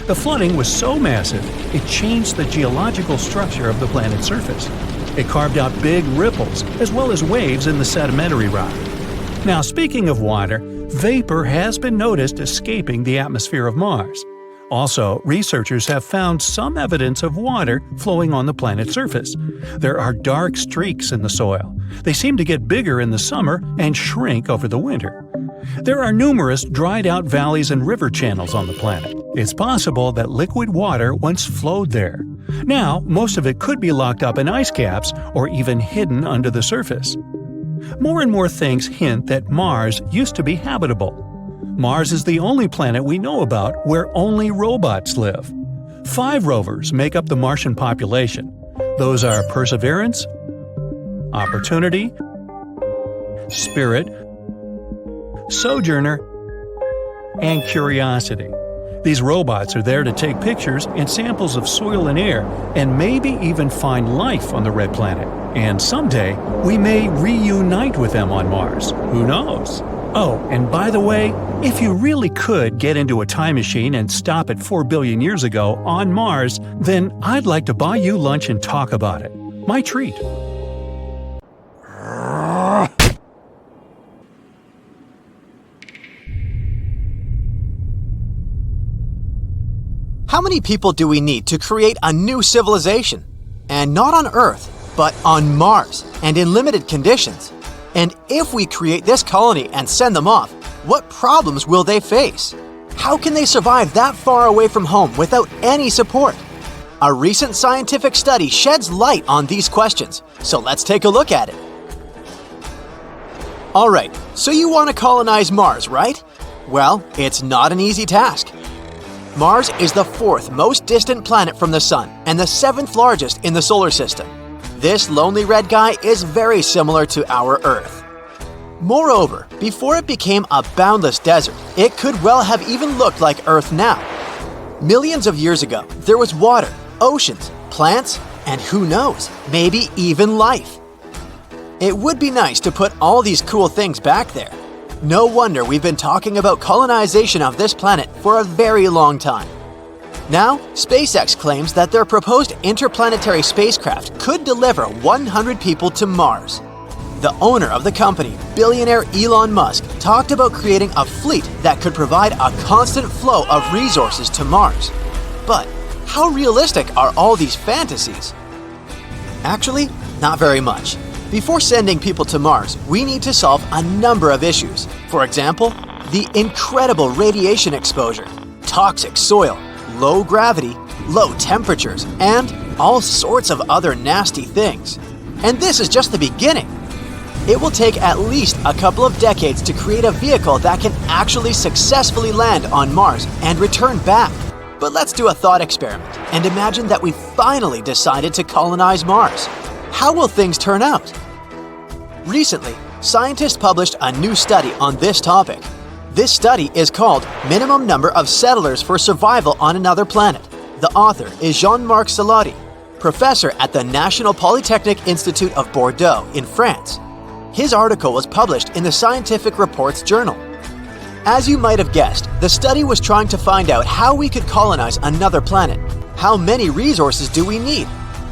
The flooding was so massive, it changed the geological structure of the planet's surface. It carved out big ripples, as well as waves in the sedimentary rock. Now, speaking of water, vapor has been noticed escaping the atmosphere of Mars. Also, researchers have found some evidence of water flowing on the planet's surface. There are dark streaks in the soil. They seem to get bigger in the summer and shrink over the winter. There are numerous dried-out valleys and river channels on the planet. It's possible that liquid water once flowed there. Now, most of it could be locked up in ice caps or even hidden under the surface. More and more things hint that Mars used to be habitable. Mars is the only planet we know about where only robots live. 5 rovers make up the Martian population. Those are Perseverance, Opportunity, Spirit, Sojourner, and Curiosity. These robots are there to take pictures and samples of soil and air, and maybe even find life on the red planet. And someday, we may reunite with them on Mars. Who knows? Oh, and by the way, if you really could get into a time machine and stop at 4 billion years ago on Mars, then I'd like to buy you lunch and talk about it. My treat. How many people do we need to create a new civilization? And not on Earth, but on Mars, and in limited conditions. And if we create this colony and send them off, what problems will they face? How can they survive that far away from home without any support? A recent scientific study sheds light on these questions, so let's take a look at it. Alright, so you want to colonize Mars, right? Well, it's not an easy task. Mars is the 4th most distant planet from the Sun and the 7th largest in the solar system. This lonely red guy is very similar to our Earth. Moreover, before it became a boundless desert, it could well have even looked like Earth now. Millions of years ago, there was water, oceans, plants, and who knows, maybe even life. It would be nice to put all these cool things back there. No wonder we've been talking about colonization of this planet for a very long time. Now, SpaceX claims that their proposed interplanetary spacecraft could deliver 100 people to Mars. The owner of the company, billionaire Elon Musk, talked about creating a fleet that could provide a constant flow of resources to Mars. But how realistic are all these fantasies? Actually, not very much. Before sending people to Mars, we need to solve a number of issues. For example, the incredible radiation exposure, toxic soil, low gravity, low temperatures, and all sorts of other nasty things. And this is just the beginning. It will take at least a couple of decades to create a vehicle that can actually successfully land on Mars and return back. But let's do a thought experiment and imagine that we finally decided to colonize Mars. How will things turn out? Recently, scientists published a new study on this topic. This study is called Minimum Number of Settlers for Survival on Another Planet. The author is Jean-Marc Salati, professor at the National Polytechnic Institute of Bordeaux in France. His article was published in the Scientific Reports journal. As you might have guessed, the study was trying to find out how we could colonize another planet. How many resources do we need?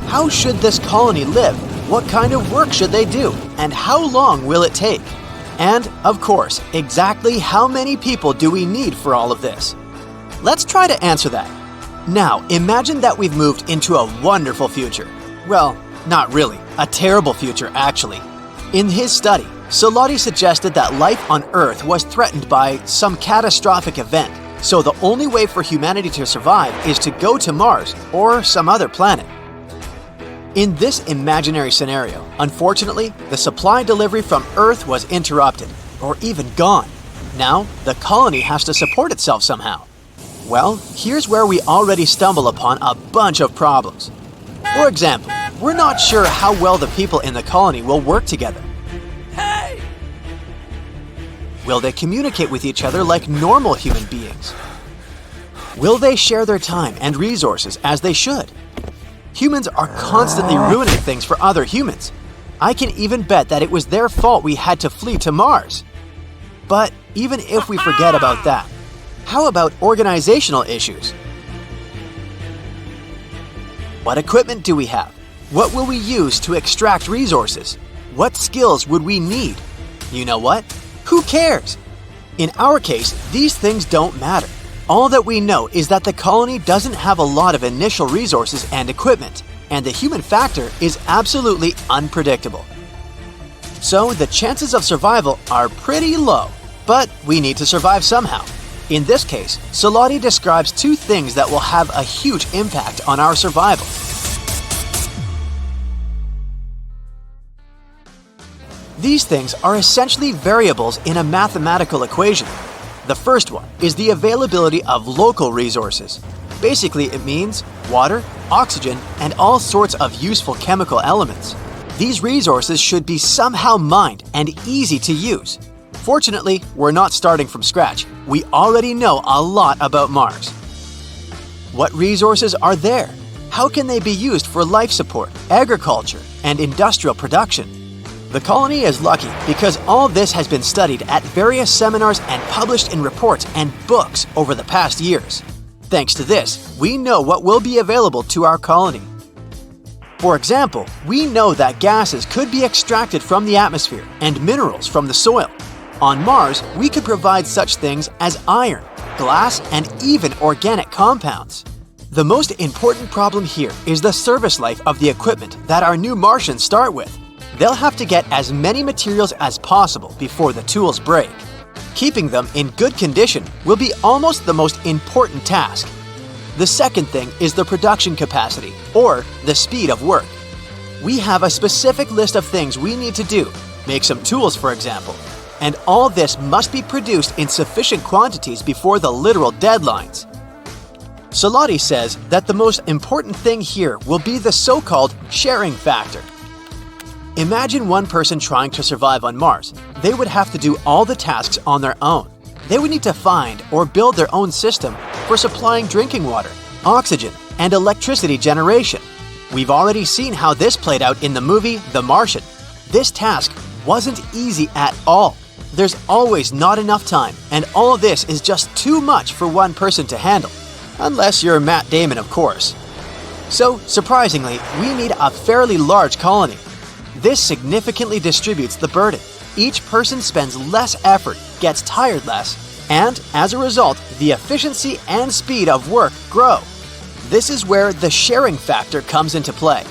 How should this colony live? What kind of work should they do? And how long will it take? And, of course, exactly how many people do we need for all of this? Let's try to answer that. Now, imagine that we've moved into a wonderful future. Well, not really. A terrible future, actually. In his study, Salati suggested that life on Earth was threatened by some catastrophic event, so the only way for humanity to survive is to go to Mars or some other planet. In this imaginary scenario, unfortunately, the supply delivery from Earth was interrupted, or even gone. Now, the colony has to support itself somehow. Well, here's where we already stumble upon a bunch of problems. For example, we're not sure how well the people in the colony will work together. Hey! Will they communicate with each other like normal human beings? Will they share their time and resources as they should? Humans are constantly ruining things for other humans. I can even bet that it was their fault we had to flee to Mars. But even if we forget about that, how about organizational issues? What equipment do we have? What will we use to extract resources? What skills would we need? You know what? Who cares? In our case, these things don't matter. All that we know is that the colony doesn't have a lot of initial resources and equipment, and the human factor is absolutely unpredictable. So the chances of survival are pretty low, but we need to survive somehow. In this case, Salati describes two things that will have a huge impact on our survival. These things are essentially variables in a mathematical equation. The first one is the availability of local resources. Basically, it means water, oxygen, and all sorts of useful chemical elements. These resources should be somehow mined and easy to use. Fortunately, we're not starting from scratch. We already know a lot about Mars. What resources are there? How can they be used for life support, agriculture, and industrial production? The colony is lucky because all this has been studied at various seminars and published in reports and books over the past years. Thanks to this, we know what will be available to our colony. For example, we know that gases could be extracted from the atmosphere and minerals from the soil. On Mars, we could provide such things as iron, glass, and even organic compounds. The most important problem here is the service life of the equipment that our new Martians start with. They'll have to get as many materials as possible before the tools break. Keeping them in good condition will be almost the most important task. The second thing is the production capacity, or the speed of work. We have a specific list of things we need to do, make some tools for example, and all this must be produced in sufficient quantities before the literal deadlines. Salati says that the most important thing here will be the so-called sharing factor. Imagine one person trying to survive on Mars. They would have to do all the tasks on their own. They would need to find or build their own system for supplying drinking water, oxygen, and electricity generation. We've already seen how this played out in the movie The Martian. This task wasn't easy at all. There's always not enough time, and all of this is just too much for one person to handle. Unless you're Matt Damon, of course. So, surprisingly, we need a fairly large colony. This significantly distributes the burden. Each person spends less effort, gets tired less, and as a result, the efficiency and speed of work grow. This is where the sharing factor comes into play.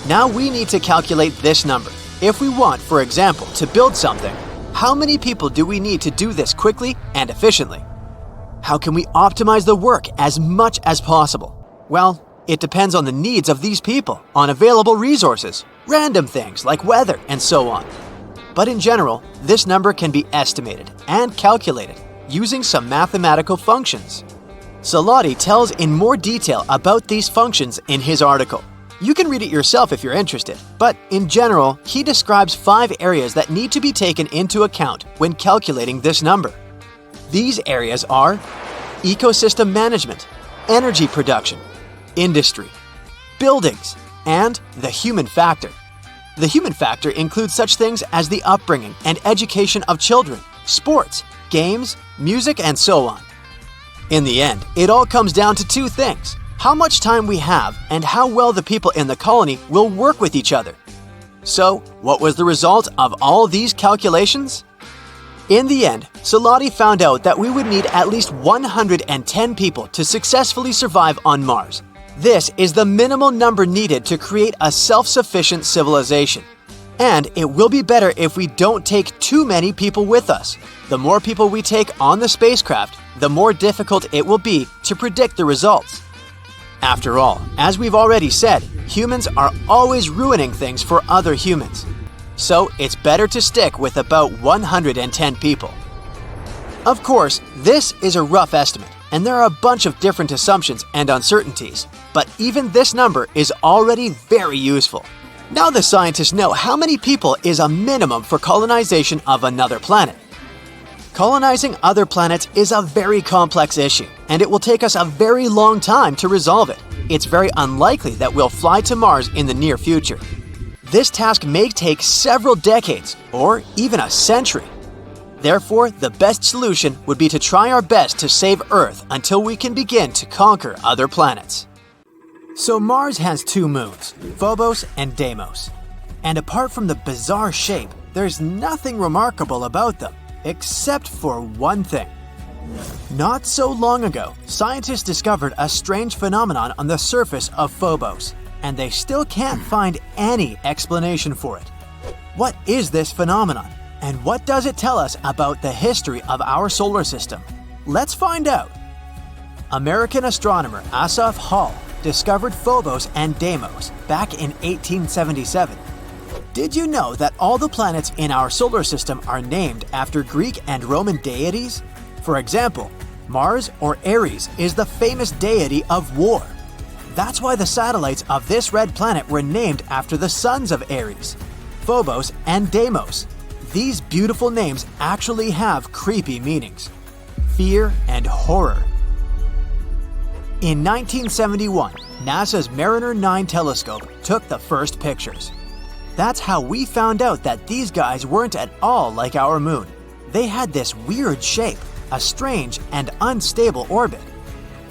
Now we need to calculate this number. If we want, for example, to build something, how many people do we need to do this quickly and efficiently? How can we optimize the work as much as possible? Well, it depends on the needs of these people, on available resources, random things like weather, and so on. But in general, this number can be estimated and calculated using some mathematical functions. Salati tells in more detail about these functions in his article. You can read it yourself if you're interested, but in general, he describes 5 areas that need to be taken into account when calculating this number. These areas are ecosystem management, energy production, industry, buildings, and the human factor. The human factor includes such things as the upbringing and education of children, sports, games, music, and so on. In the end, it all comes down to 2 things: how much time we have and how well the people in the colony will work with each other. So, what was the result of all these calculations? In the end, Salati found out that we would need at least 110 people to successfully survive on Mars. This is the minimal number needed to create a self-sufficient civilization. And it will be better if we don't take too many people with us. The more people we take on the spacecraft, the more difficult it will be to predict the results. After all, as we've already said, humans are always ruining things for other humans. So it's better to stick with about 110 people. Of course, this is a rough estimate, and there are a bunch of different assumptions and uncertainties, but even this number is already very useful. Now the scientists know how many people is a minimum for colonization of another planet. Colonizing other planets is a very complex issue, and it will take us a very long time to resolve it. It's very unlikely that we'll fly to Mars in the near future. This task may take several decades, or even a century. Therefore, the best solution would be to try our best to save Earth until we can begin to conquer other planets. So Mars has 2 moons, Phobos and Deimos. And apart from the bizarre shape, there's nothing remarkable about them, except for one thing. Not so long ago, scientists discovered a strange phenomenon on the surface of Phobos, and they still can't find any explanation for it. What is this phenomenon, and what does it tell us about the history of our solar system? Let's find out. American astronomer Asaph Hall discovered Phobos and Deimos back in 1877. Did you know that all the planets in our solar system are named after Greek and Roman deities? For example, Mars or Ares is the famous deity of war. That's why the satellites of this red planet were named after the sons of Ares, Phobos and Deimos. These beautiful names actually have creepy meanings: fear and horror. In 1971, NASA's Mariner 9 telescope took the first pictures. That's how we found out that these guys weren't at all like our moon. They had this weird shape, a strange and unstable orbit.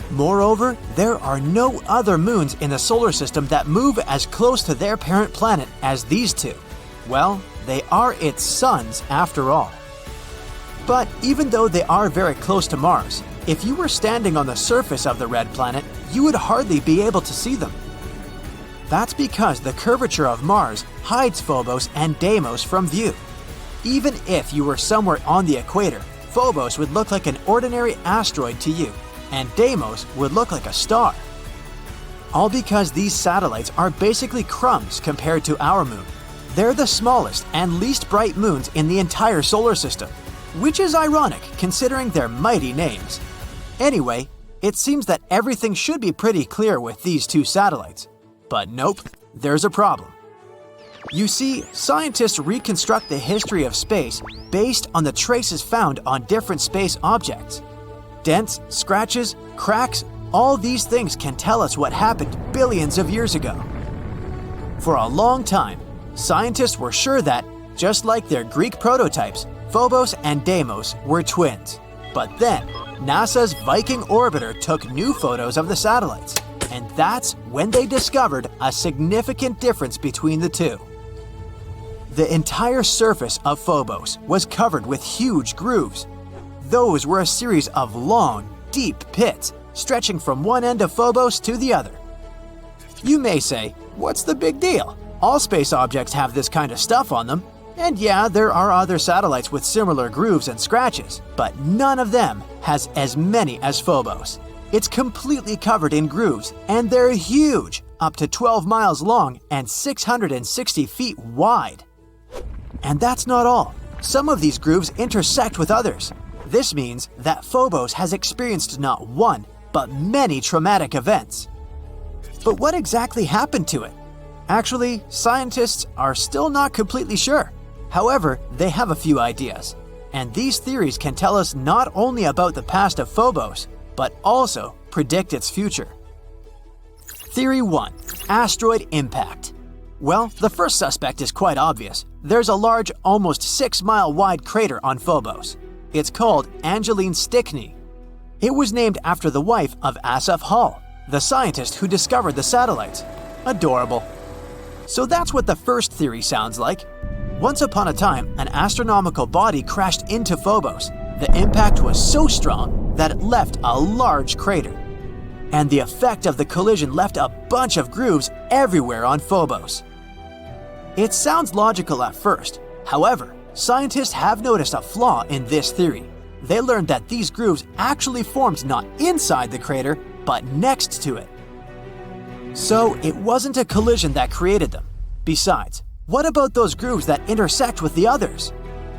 Moreover, there are no other moons in the solar system that move as close to their parent planet as these 2. Well, they are its suns after all. But even though they are very close to Mars, if you were standing on the surface of the red planet, you would hardly be able to see them. That's because the curvature of Mars hides Phobos and Deimos from view. Even if you were somewhere on the equator, Phobos would look like an ordinary asteroid to you, and Deimos would look like a star. All because these satellites are basically crumbs compared to our moon. They're the smallest and least bright moons in the entire solar system, which is ironic considering their mighty names. Anyway, it seems that everything should be pretty clear with these 2 satellites. But nope, there's a problem. You see, scientists reconstruct the history of space based on the traces found on different space objects. Dents, scratches, cracks, all these things can tell us what happened billions of years ago. For a long time, scientists were sure that, just like their Greek prototypes, Phobos and Deimos were twins. But then, NASA's Viking orbiter took new photos of the satellites, and that's when they discovered a significant difference between the two. The entire surface of Phobos was covered with huge grooves. Those were a series of long, deep pits stretching from one end of Phobos to the other. You may say, what's the big deal? All space objects have this kind of stuff on them. And yeah, there are other satellites with similar grooves and scratches, but none of them has as many as Phobos. It's completely covered in grooves, and they're huge, up to 12 miles long and 660 feet wide. And that's not all. Some of these grooves intersect with others. This means that Phobos has experienced not one, but many traumatic events. But what exactly happened to it? Actually, scientists are still not completely sure. However, they have a few ideas. And these theories can tell us not only about the past of Phobos, but also predict its future. Theory 1. Asteroid impact. Well, the first suspect is quite obvious. There's a large, almost 6-mile wide crater on Phobos. It's called Angeline Stickney. It was named after the wife of Asaph Hall, the scientist who discovered the satellites. Adorable. So that's what the first theory sounds like. Once upon a time, an astronomical body crashed into Phobos. The impact was so strong that it left a large crater. And the effect of the collision left a bunch of grooves everywhere on Phobos. It sounds logical at first. However, scientists have noticed a flaw in this theory. They learned that these grooves actually formed not inside the crater, but next to it. So it wasn't a collision that created them. Besides, what about those grooves that intersect with the others?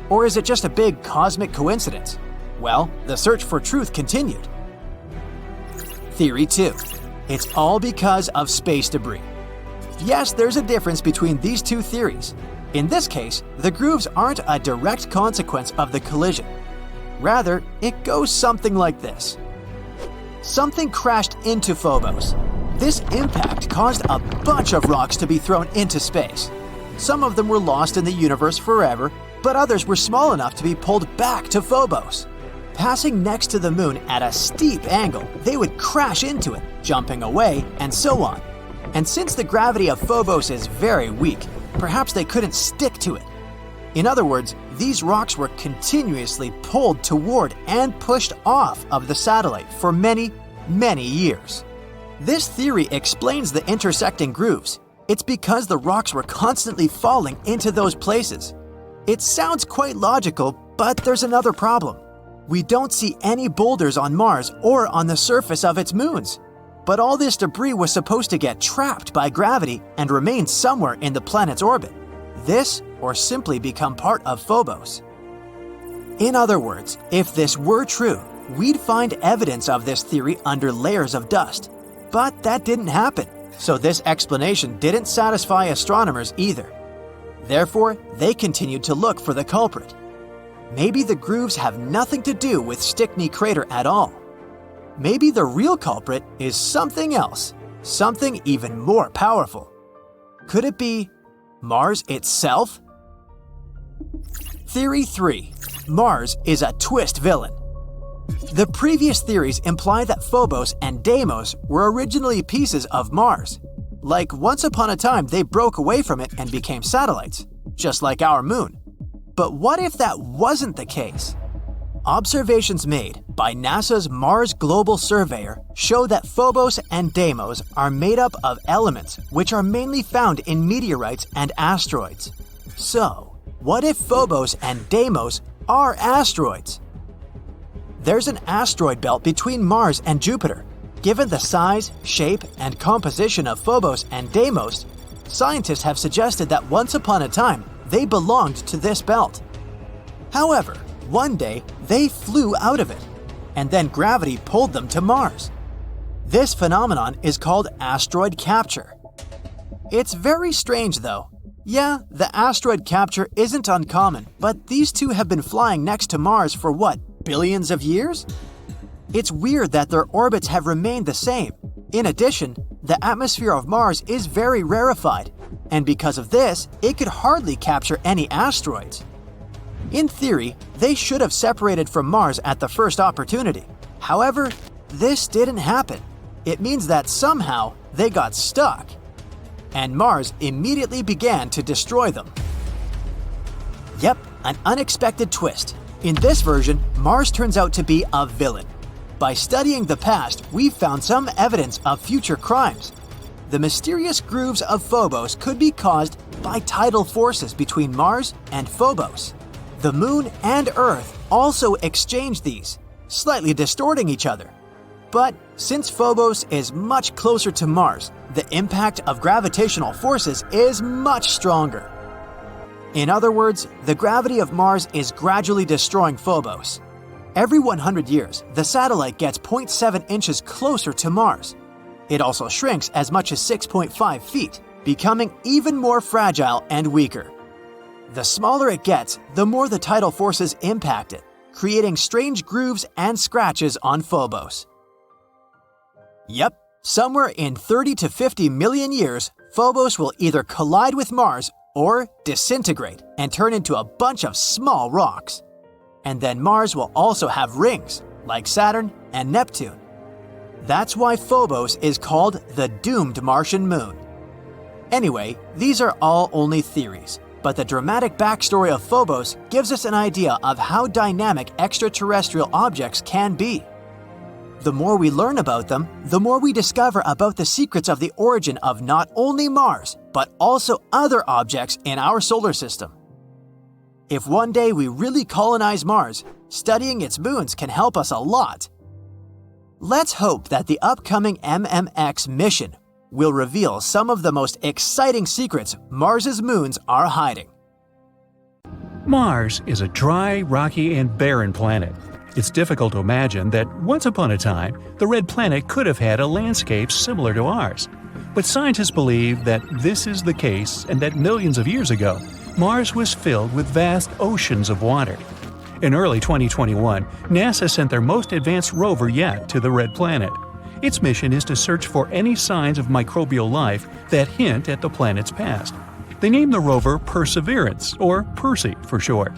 Or is it just a big cosmic coincidence? Well, the search for truth continued. Theory 2. It's all because of space debris. Yes, there's a difference between these two theories. In this case, the grooves aren't a direct consequence of the collision. Rather, it goes something like this. Something crashed into Phobos. This impact caused a bunch of rocks to be thrown into space. Some of them were lost in the universe forever, but others were small enough to be pulled back to Phobos. Passing next to the moon at a steep angle, they would crash into it, jumping away, and so on. And since the gravity of Phobos is very weak, perhaps they couldn't stick to it. In other words, these rocks were continuously pulled toward and pushed off of the satellite for many, many years. This theory explains the intersecting grooves. It's because the rocks were constantly falling into those places. It sounds quite logical, but there's another problem. We don't see any boulders on Mars or on the surface of its moons. But all this debris was supposed to get trapped by gravity and remain somewhere in the planet's orbit. This, or simply become part of Phobos. In other words, if this were true, we'd find evidence of this theory under layers of dust. But that didn't happen, so this explanation didn't satisfy astronomers either. Therefore, they continued to look for the culprit. Maybe the grooves have nothing to do with Stickney Crater at all. Maybe the real culprit is something else, something even more powerful. Could it be Mars itself? Theory 3. Mars is a twist villain. The previous theories imply that Phobos and Deimos were originally pieces of Mars. Like once upon a time they broke away from it and became satellites, just like our moon. But what if that wasn't the case? Observations made by NASA's Mars Global Surveyor show that Phobos and Deimos are made up of elements which are mainly found in meteorites and asteroids. So, what if Phobos and Deimos are asteroids? There's an asteroid belt between Mars and Jupiter. Given the size, shape, and composition of Phobos and Deimos, scientists have suggested that once upon a time they belonged to this belt. However, one day they flew out of it, and then gravity pulled them to Mars. This phenomenon is called asteroid capture. It's very strange though. Yeah, the asteroid capture isn't uncommon, but these two have been flying next to Mars for what, billions of years? It's weird that their orbits have remained the same. In addition, the atmosphere of Mars is very rarefied, and because of this, it could hardly capture any asteroids. In theory, they should have separated from Mars at the first opportunity. However, this didn't happen. It means that somehow they got stuck, and Mars immediately began to destroy them. Yep, an unexpected twist. In this version, Mars turns out to be a villain. By studying the past, we've found some evidence of future crimes. The mysterious grooves of Phobos could be caused by tidal forces between Mars and Phobos. The Moon and Earth also exchange these, slightly distorting each other. But since Phobos is much closer to Mars, the impact of gravitational forces is much stronger. In other words, the gravity of Mars is gradually destroying Phobos. Every 100 years, the satellite gets 0.7 inches closer to Mars. It also shrinks as much as 6.5 feet, becoming even more fragile and weaker. The smaller it gets, the more the tidal forces impact it, creating strange grooves and scratches on Phobos. Yep, somewhere in 30 to 50 million years, Phobos will either collide with Mars or disintegrate and turn into a bunch of small rocks. And then Mars will also have rings, like Saturn and Neptune. That's why Phobos is called the doomed Martian moon. Anyway, these are all only theories, but the dramatic backstory of Phobos gives us an idea of how dynamic extraterrestrial objects can be. The more we learn about them, the more we discover about the secrets of the origin of not only Mars, but also other objects in our solar system. If one day we really colonize Mars, studying its moons can help us a lot. Let's hope that the upcoming MMX mission will reveal some of the most exciting secrets Mars's moons are hiding. Mars is a dry, rocky, and barren planet. It's difficult to imagine that once upon a time, the red planet could have had a landscape similar to ours. But scientists believe that this is the case and that millions of years ago, Mars was filled with vast oceans of water. In early 2021, NASA sent their most advanced rover yet to the red planet. Its mission is to search for any signs of microbial life that hint at the planet's past. They named the rover Perseverance, or Percy for short.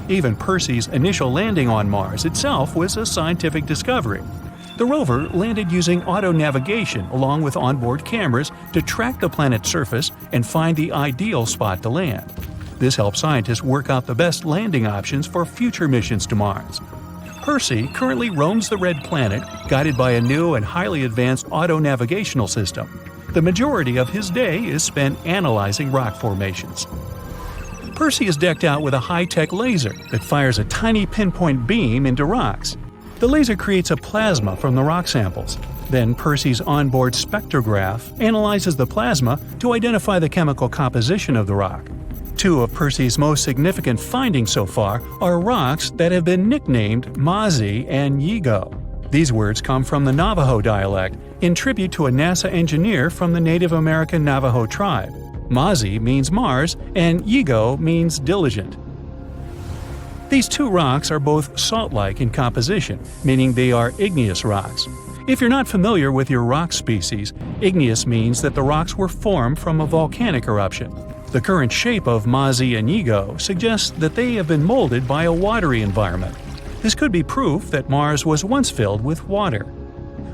Even Percy's initial landing on Mars itself was a scientific discovery. The rover landed using auto-navigation along with onboard cameras to track the planet's surface and find the ideal spot to land. This helped scientists work out the best landing options for future missions to Mars. Percy currently roams the red planet, guided by a new and highly advanced auto-navigational system. The majority of his day is spent analyzing rock formations. Percy is decked out with a high-tech laser that fires a tiny pinpoint beam into rocks. The laser creates a plasma from the rock samples. Then Percy's onboard spectrograph analyzes the plasma to identify the chemical composition of the rock. Two of Percy's most significant findings so far are rocks that have been nicknamed Mazi and Yigo. These words come from the Navajo dialect, in tribute to a NASA engineer from the Native American Navajo tribe. Mazi means Mars, and Yigo means diligent. These two rocks are both salt-like in composition, meaning they are igneous rocks. If you're not familiar with your rock species, igneous means that the rocks were formed from a volcanic eruption. The current shape of Mazi and Yigo suggests that they have been molded by a watery environment. This could be proof that Mars was once filled with water.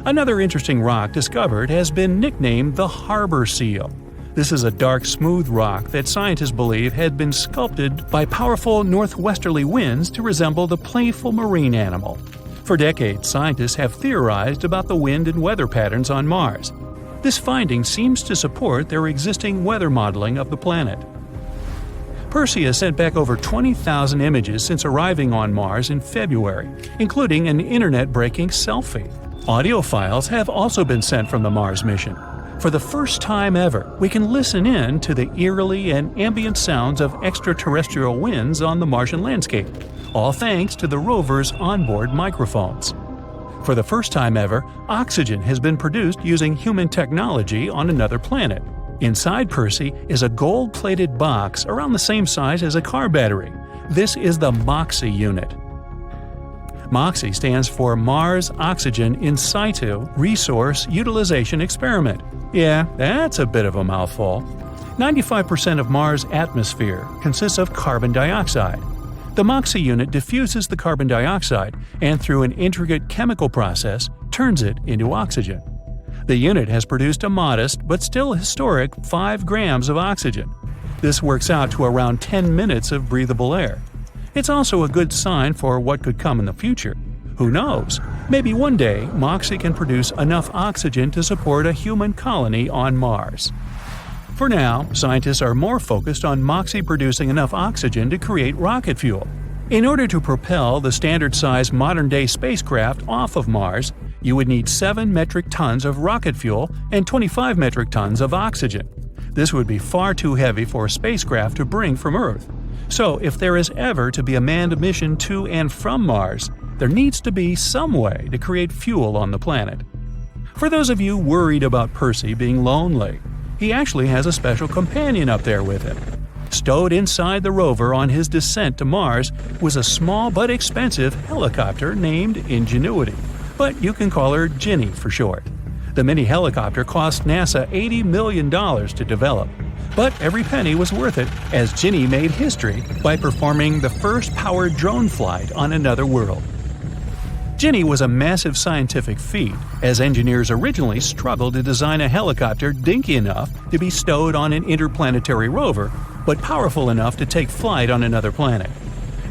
Another interesting rock discovered has been nicknamed the harbor seal. This is a dark, smooth rock that scientists believe had been sculpted by powerful northwesterly winds to resemble the playful marine animal. For decades, scientists have theorized about the wind and weather patterns on Mars. This finding seems to support their existing weather modeling of the planet. Percy has sent back over 20,000 images since arriving on Mars in February, including an internet-breaking selfie. Audio files have also been sent from the Mars mission. For the first time ever, we can listen in to the eerily and ambient sounds of extraterrestrial winds on the Martian landscape, all thanks to the rover's onboard microphones. For the first time ever, oxygen has been produced using human technology on another planet. Inside Percy is a gold-plated box around the same size as a car battery. This is the MOXIE unit. MOXIE stands for Mars Oxygen In Situ Resource Utilization Experiment. Yeah, that's a bit of a mouthful. 95% of Mars' atmosphere consists of carbon dioxide. The MOXIE unit diffuses the carbon dioxide and, through an intricate chemical process, turns it into oxygen. The unit has produced a modest but still historic 5 grams of oxygen. This works out to around 10 minutes of breathable air. It's also a good sign for what could come in the future. Who knows? Maybe one day MOXIE can produce enough oxygen to support a human colony on Mars. For now, scientists are more focused on MOXIE producing enough oxygen to create rocket fuel. In order to propel the standard-size modern-day spacecraft off of Mars, you would need 7 metric tons of rocket fuel and 25 metric tons of oxygen. This would be far too heavy for a spacecraft to bring from Earth. So, if there is ever to be a manned mission to and from Mars, there needs to be some way to create fuel on the planet. For those of you worried about Percy being lonely, he actually has a special companion up there with him. Stowed inside the rover on his descent to Mars was a small but expensive helicopter named Ingenuity, but you can call her Ginny for short. The mini helicopter cost NASA $80 million to develop, but every penny was worth it as Ginny made history by performing the first powered drone flight on another world. Ginny was a massive scientific feat, as engineers originally struggled to design a helicopter dinky enough to be stowed on an interplanetary rover, but powerful enough to take flight on another planet.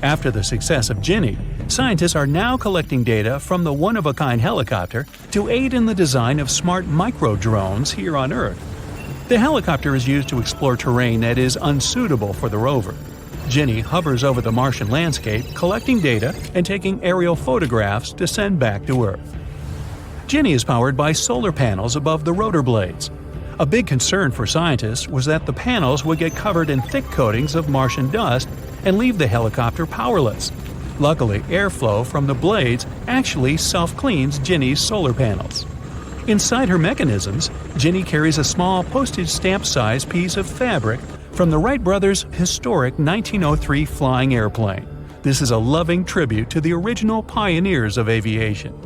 After the success of Ginny, scientists are now collecting data from the one-of-a-kind helicopter to aid in the design of smart micro-drones here on Earth. The helicopter is used to explore terrain that is unsuitable for the rover. Ginny hovers over the Martian landscape, collecting data and taking aerial photographs to send back to Earth. Ginny is powered by solar panels above the rotor blades. A big concern for scientists was that the panels would get covered in thick coatings of Martian dust and leave the helicopter powerless. Luckily, airflow from the blades actually self-cleans Ginny's solar panels. Inside her mechanisms, Ginny carries a small postage stamp-sized piece of fabric from the Wright brothers' historic 1903 flying airplane. This is a loving tribute to the original pioneers of aviation.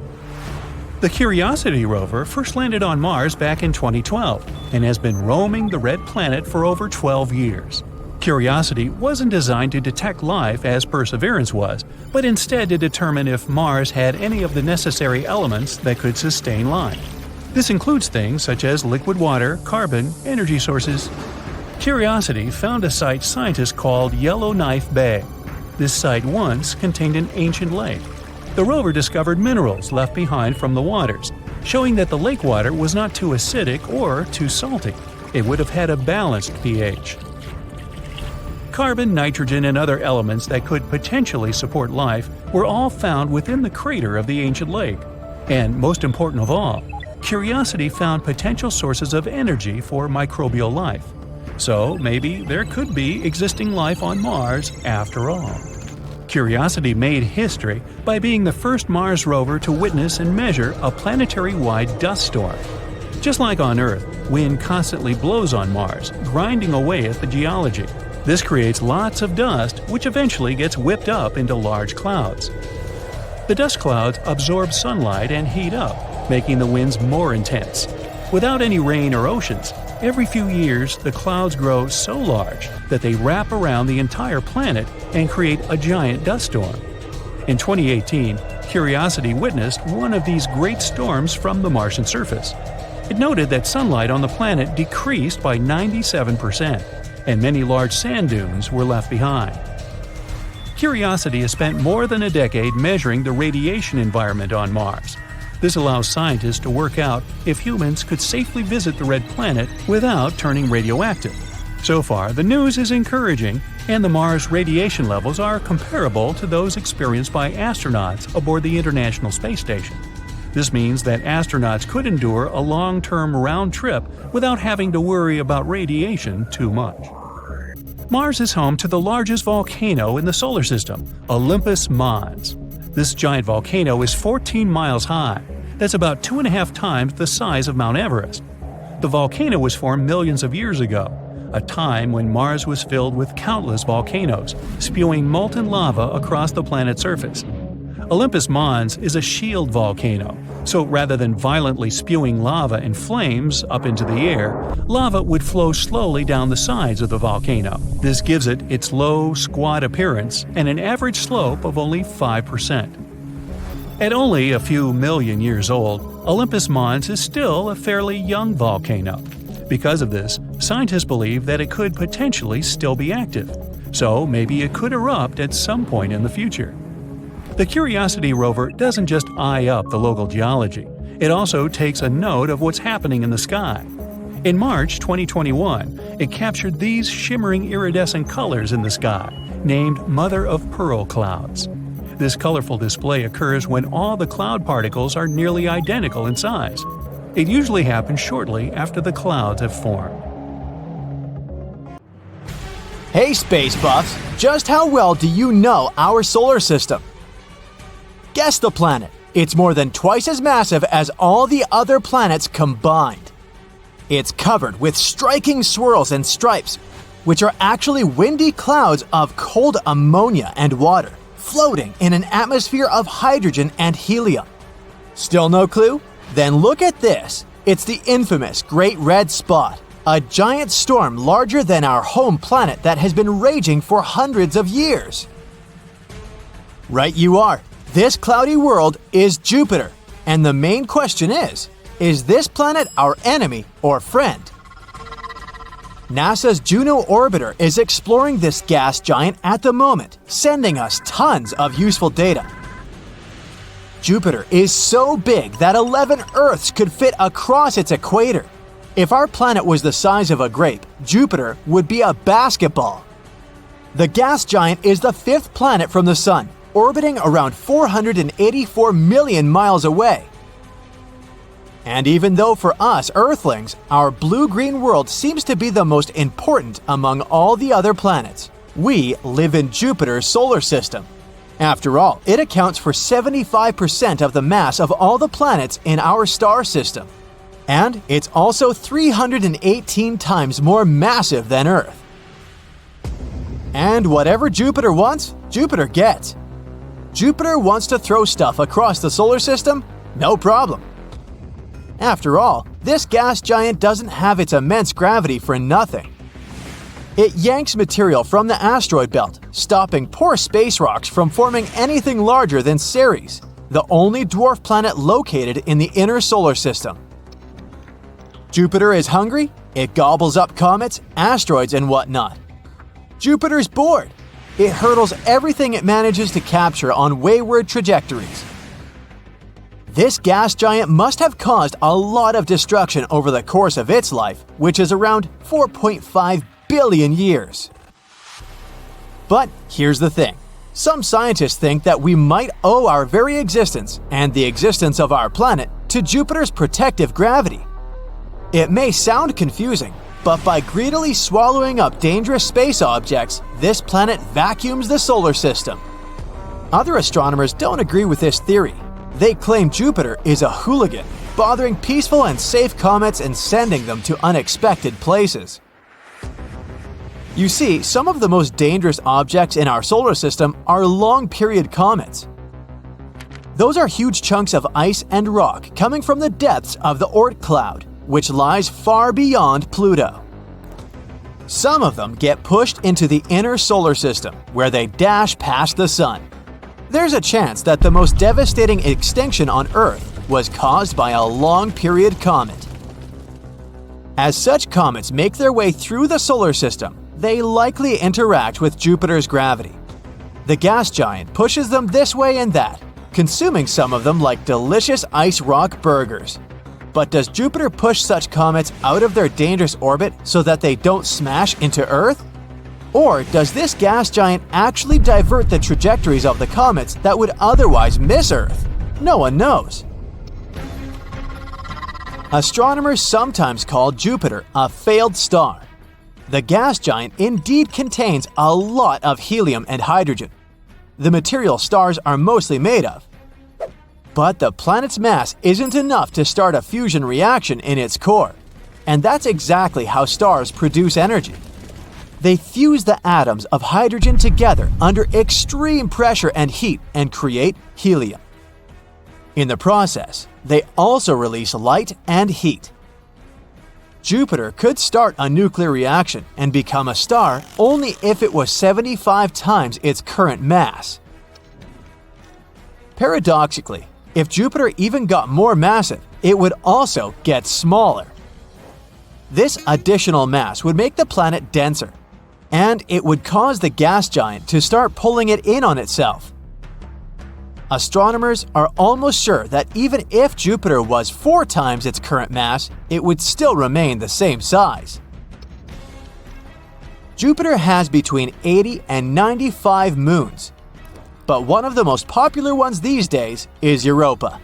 The Curiosity rover first landed on Mars back in 2012 and has been roaming the red planet for over 12 years. Curiosity wasn't designed to detect life as Perseverance was, but instead to determine if Mars had any of the necessary elements that could sustain life. This includes things such as liquid water, carbon, energy sources. Curiosity found a site scientists called Yellowknife Bay. This site once contained an ancient lake. The rover discovered minerals left behind from the waters, showing that the lake water was not too acidic or too salty. It would have had a balanced pH. Carbon, nitrogen, and other elements that could potentially support life were all found within the crater of the ancient lake. And most important of all, Curiosity found potential sources of energy for microbial life. So maybe there could be existing life on Mars after all. Curiosity made history by being the first Mars rover to witness and measure a planetary-wide dust storm. Just like on Earth, wind constantly blows on Mars, grinding away at the geology. This creates lots of dust, which eventually gets whipped up into large clouds. The dust clouds absorb sunlight and heat up, making the winds more intense. Without any rain or oceans, every few years the clouds grow so large that they wrap around the entire planet and create a giant dust storm. In 2018, Curiosity witnessed one of these great storms from the Martian surface. It noted that sunlight on the planet decreased by 97%, and many large sand dunes were left behind. Curiosity has spent more than a decade measuring the radiation environment on Mars. This allows scientists to work out if humans could safely visit the red planet without turning radioactive. So far, the news is encouraging, and the Mars radiation levels are comparable to those experienced by astronauts aboard the International Space Station. This means that astronauts could endure a long-term round trip without having to worry about radiation too much. Mars is home to the largest volcano in the solar system, Olympus Mons. This giant volcano is 14 miles high. That's about 2.5 times the size of Mount Everest. The volcano was formed millions of years ago, a time when Mars was filled with countless volcanoes, spewing molten lava across the planet's surface. Olympus Mons is a shield volcano, so rather than violently spewing lava and flames up into the air, lava would flow slowly down the sides of the volcano. This gives it its low, squat appearance and an average slope of only 5%. At only a few million years old, Olympus Mons is still a fairly young volcano. Because of this, scientists believe that it could potentially still be active, so maybe it could erupt at some point in the future. The Curiosity rover doesn't just eye up the local geology, it also takes a note of what's happening in the sky. In March 2021, it captured these shimmering iridescent colors in the sky, named mother-of-pearl clouds. This colorful display occurs when all the cloud particles are nearly identical in size. It usually happens shortly after the clouds have formed. Hey space buffs, just how well do you know our solar system? Guess the planet. It's more than twice as massive as all the other planets combined. It's covered with striking swirls and stripes, which are actually windy clouds of cold ammonia and water, floating in an atmosphere of hydrogen and helium. Still no clue? Then look at this. It's the infamous Great Red Spot, a giant storm larger than our home planet that has been raging for hundreds of years. Right you are. This cloudy world is Jupiter, and the main question is this planet our enemy or friend? NASA's Juno orbiter is exploring this gas giant at the moment, sending us tons of useful data. Jupiter is so big that 11 Earths could fit across its equator. If our planet was the size of a grape, Jupiter would be a basketball. The gas giant is the fifth planet from the Sun, orbiting around 484 million miles away. And even though for us Earthlings, our blue-green world seems to be the most important among all the other planets, we live in Jupiter's solar system. After all, it accounts for 75% of the mass of all the planets in our star system. And it's also 318 times more massive than Earth. And whatever Jupiter wants, Jupiter gets. Jupiter wants to throw stuff across the solar system? No problem. After all, this gas giant doesn't have its immense gravity for nothing. It yanks material from the asteroid belt, stopping poor space rocks from forming anything larger than Ceres, the only dwarf planet located in the inner solar system. Jupiter is hungry, it gobbles up comets, asteroids, and whatnot. Jupiter's bored. It hurdles everything it manages to capture on wayward trajectories. This gas giant must have caused a lot of destruction over the course of its life, which is around 4.5 billion years. But here's the thing. Some scientists think that we might owe our very existence and the existence of our planet to Jupiter's protective gravity. It may sound confusing, but by greedily swallowing up dangerous space objects, this planet vacuums the solar system. Other astronomers don't agree with this theory. They claim Jupiter is a hooligan, bothering peaceful and safe comets and sending them to unexpected places. You see, some of the most dangerous objects in our solar system are long-period comets. Those are huge chunks of ice and rock coming from the depths of the Oort cloud, which lies far beyond Pluto. Some of them get pushed into the inner solar system, where they dash past the Sun. There's a chance that the most devastating extinction on Earth was caused by a long-period comet. As such comets make their way through the solar system, they likely interact with Jupiter's gravity. The gas giant pushes them this way and that, consuming some of them like delicious ice rock burgers. But does Jupiter push such comets out of their dangerous orbit so that they don't smash into Earth? Or does this gas giant actually divert the trajectories of the comets that would otherwise miss Earth? No one knows. Astronomers sometimes call Jupiter a failed star. The gas giant indeed contains a lot of helium and hydrogen, the material stars are mostly made of. But the planet's mass isn't enough to start a fusion reaction in its core, And that's exactly how stars produce energy. They fuse the atoms of hydrogen together under extreme pressure and heat and create helium. In the process, they also release light and heat. Jupiter could start a nuclear reaction and become a star only if it was 75 times its current mass. Paradoxically, if Jupiter even got more massive, it would also get smaller. This additional mass would make the planet denser, and it would cause the gas giant to start pulling it in on itself. Astronomers are almost sure that even if Jupiter was 4 times its current mass, it would still remain the same size. Jupiter has between 80 and 95 moons, but one of the most popular ones these days is Europa.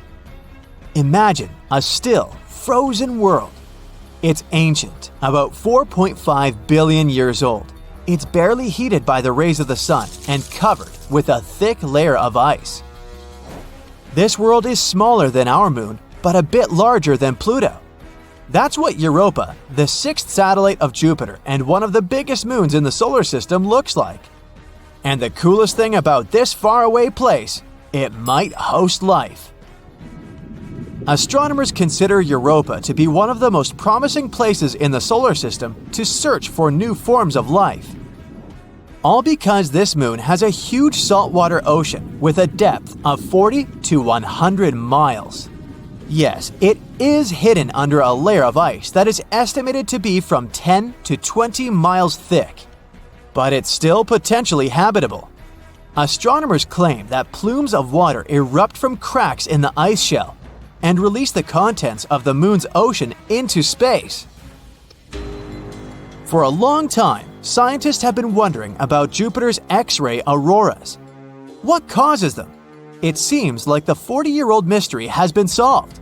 Imagine a still, frozen world. It's ancient, about 4.5 billion years old. It's barely heated by the rays of the sun and covered with a thick layer of ice. This world is smaller than our moon, but a bit larger than Pluto. That's what Europa, the 6th satellite of Jupiter and one of the biggest moons in the solar system, looks like. And the coolest thing about this faraway place, it might host life. Astronomers consider Europa to be one of the most promising places in the solar system to search for new forms of life. All because this moon has a huge saltwater ocean with a depth of 40 to 100 miles. Yes, it is hidden under a layer of ice that is estimated to be from 10 to 20 miles thick. But it's still potentially habitable. Astronomers claim that plumes of water erupt from cracks in the ice shell and release the contents of the moon's ocean into space. For a long time, scientists have been wondering about Jupiter's X-ray auroras. What causes them? It seems like the 40-year-old mystery has been solved.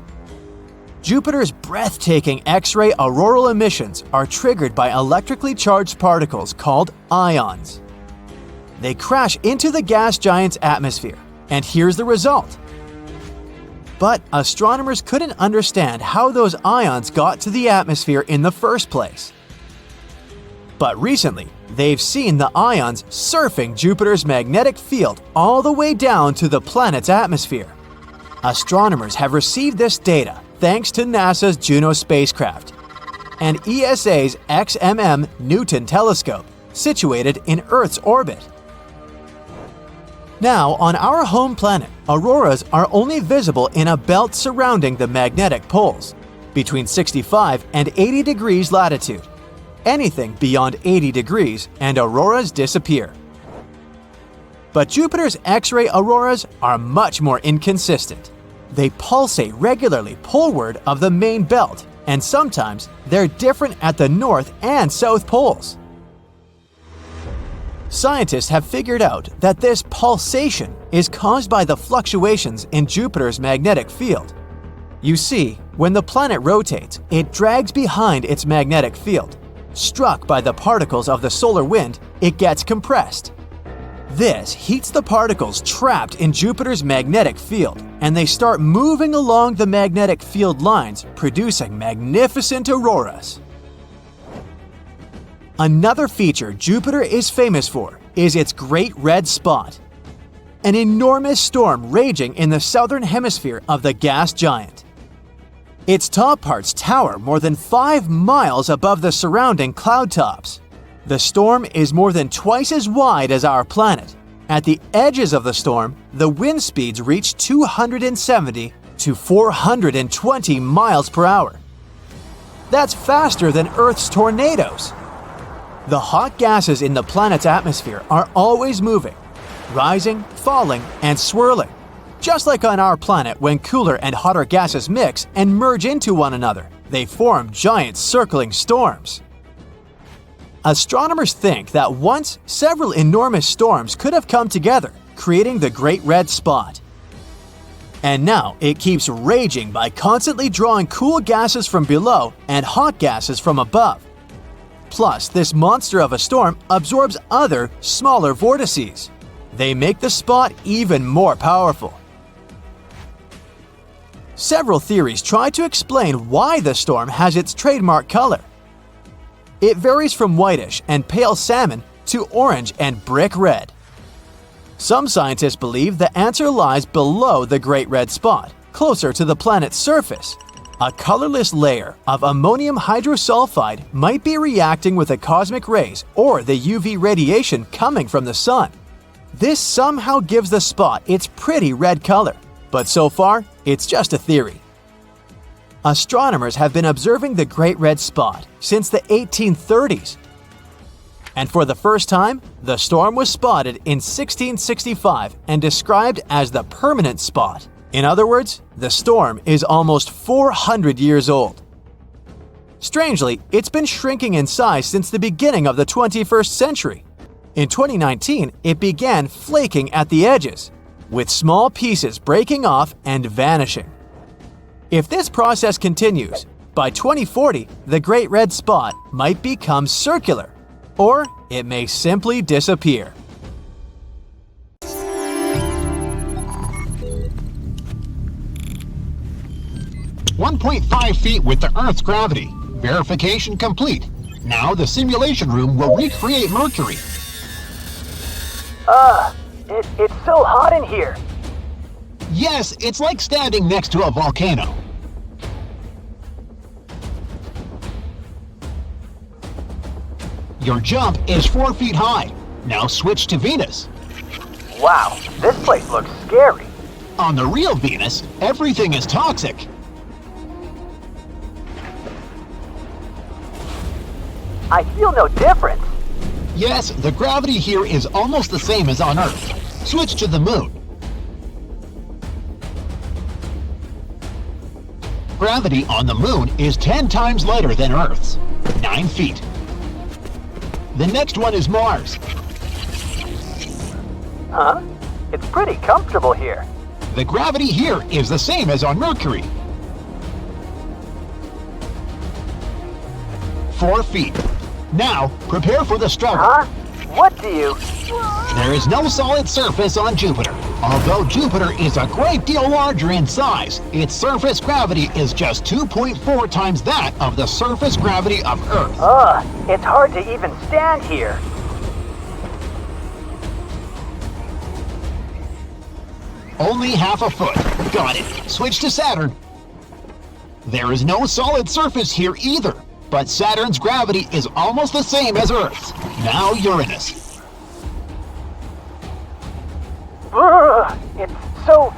Jupiter's breathtaking X-ray auroral emissions are triggered by electrically charged particles called ions. They crash into the gas giant's atmosphere, and here's the result. But astronomers couldn't understand how those ions got to the atmosphere in the first place. But recently, they've seen the ions surfing Jupiter's magnetic field all the way down to the planet's atmosphere. Astronomers have received this data thanks to NASA's Juno spacecraft and ESA's XMM Newton telescope, situated in Earth's orbit. Now, on our home planet, auroras are only visible in a belt surrounding the magnetic poles, between 65 and 80 degrees latitude. Anything beyond 80 degrees and auroras disappear. But Jupiter's X-ray auroras are much more inconsistent. They pulsate regularly poleward of the main belt, and sometimes they're different at the north and south poles. Scientists have figured out that this pulsation is caused by the fluctuations in Jupiter's magnetic field. You see, when the planet rotates, it drags behind its magnetic field. Struck by the particles of the solar wind, it gets compressed. This heats the particles trapped in Jupiter's magnetic field, and they start moving along the magnetic field lines, producing magnificent auroras. Another feature Jupiter is famous for is its Great Red Spot, an enormous storm raging in the southern hemisphere of the gas giant. Its top parts tower more than 5 miles above the surrounding cloud tops. The storm is more than twice as wide as our planet. At the edges of the storm, the wind speeds reach 270 to 420 miles per hour. That's faster than Earth's tornadoes. The hot gases in the planet's atmosphere are always moving, rising, falling, and swirling. Just like on our planet, when cooler and hotter gases mix and merge into one another, they form giant circling storms. Astronomers think that once several enormous storms could have come together, creating the Great Red Spot. And now it keeps raging by constantly drawing cool gases from below and hot gases from above. Plus, this monster of a storm absorbs other, smaller vortices. They make the spot even more powerful. Several theories try to explain why the storm has its trademark color. It varies from whitish and pale salmon to orange and brick red. Some scientists believe the answer lies below the Great Red Spot, closer to the planet's surface. A colorless layer of ammonium hydrosulfide might be reacting with the cosmic rays or the UV radiation coming from the sun. This somehow gives the spot its pretty red color, but so far, it's just a theory. Astronomers have been observing the Great Red Spot since the 1830s. And for the first time, the storm was spotted in 1665 and described as the permanent spot. In other words, the storm is almost 400 years old. Strangely, it's been shrinking in size since the beginning of the 21st century. In 2019, it began flaking at the edges, with small pieces breaking off and vanishing. If this process continues, by 2040, the Great Red Spot might become circular, or it may simply disappear. 1.5 feet with the Earth's gravity. Verification complete. Now the simulation room will recreate Mercury. It's so hot in here. Yes, it's like standing next to a volcano. Your jump is 4 feet high. Now switch to Venus. Wow, this place looks scary. On the real Venus, everything is toxic. I feel no difference. Yes, the gravity here is almost the same as on Earth. Switch to the Moon. Gravity on the Moon is 10 times lighter than Earth's, 9 feet. The next one is Mars. Huh? It's pretty comfortable here. The gravity here is the same as on Mercury. 4 feet. Now, prepare for the struggle. Huh? What do you... There is no solid surface on Jupiter. Although Jupiter is a great deal larger in size, its surface gravity is just 2.4 times that of the surface gravity of Earth. It's hard to even stand here. Only half a foot. Got it. Switch to Saturn. There is no solid surface here either, but Saturn's gravity is almost the same as Earth's. Now Uranus. It's so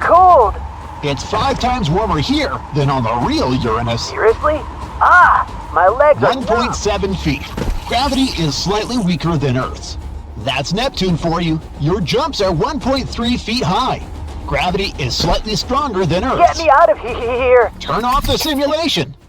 cold. It's 5 times warmer here than on the real Uranus. Seriously? My legs are... 1.7 feet. Gravity is slightly weaker than Earth's. That's Neptune for you. Your jumps are 1.3 feet high. Gravity is slightly stronger than Earth's. Get me out of here. Turn off the simulation.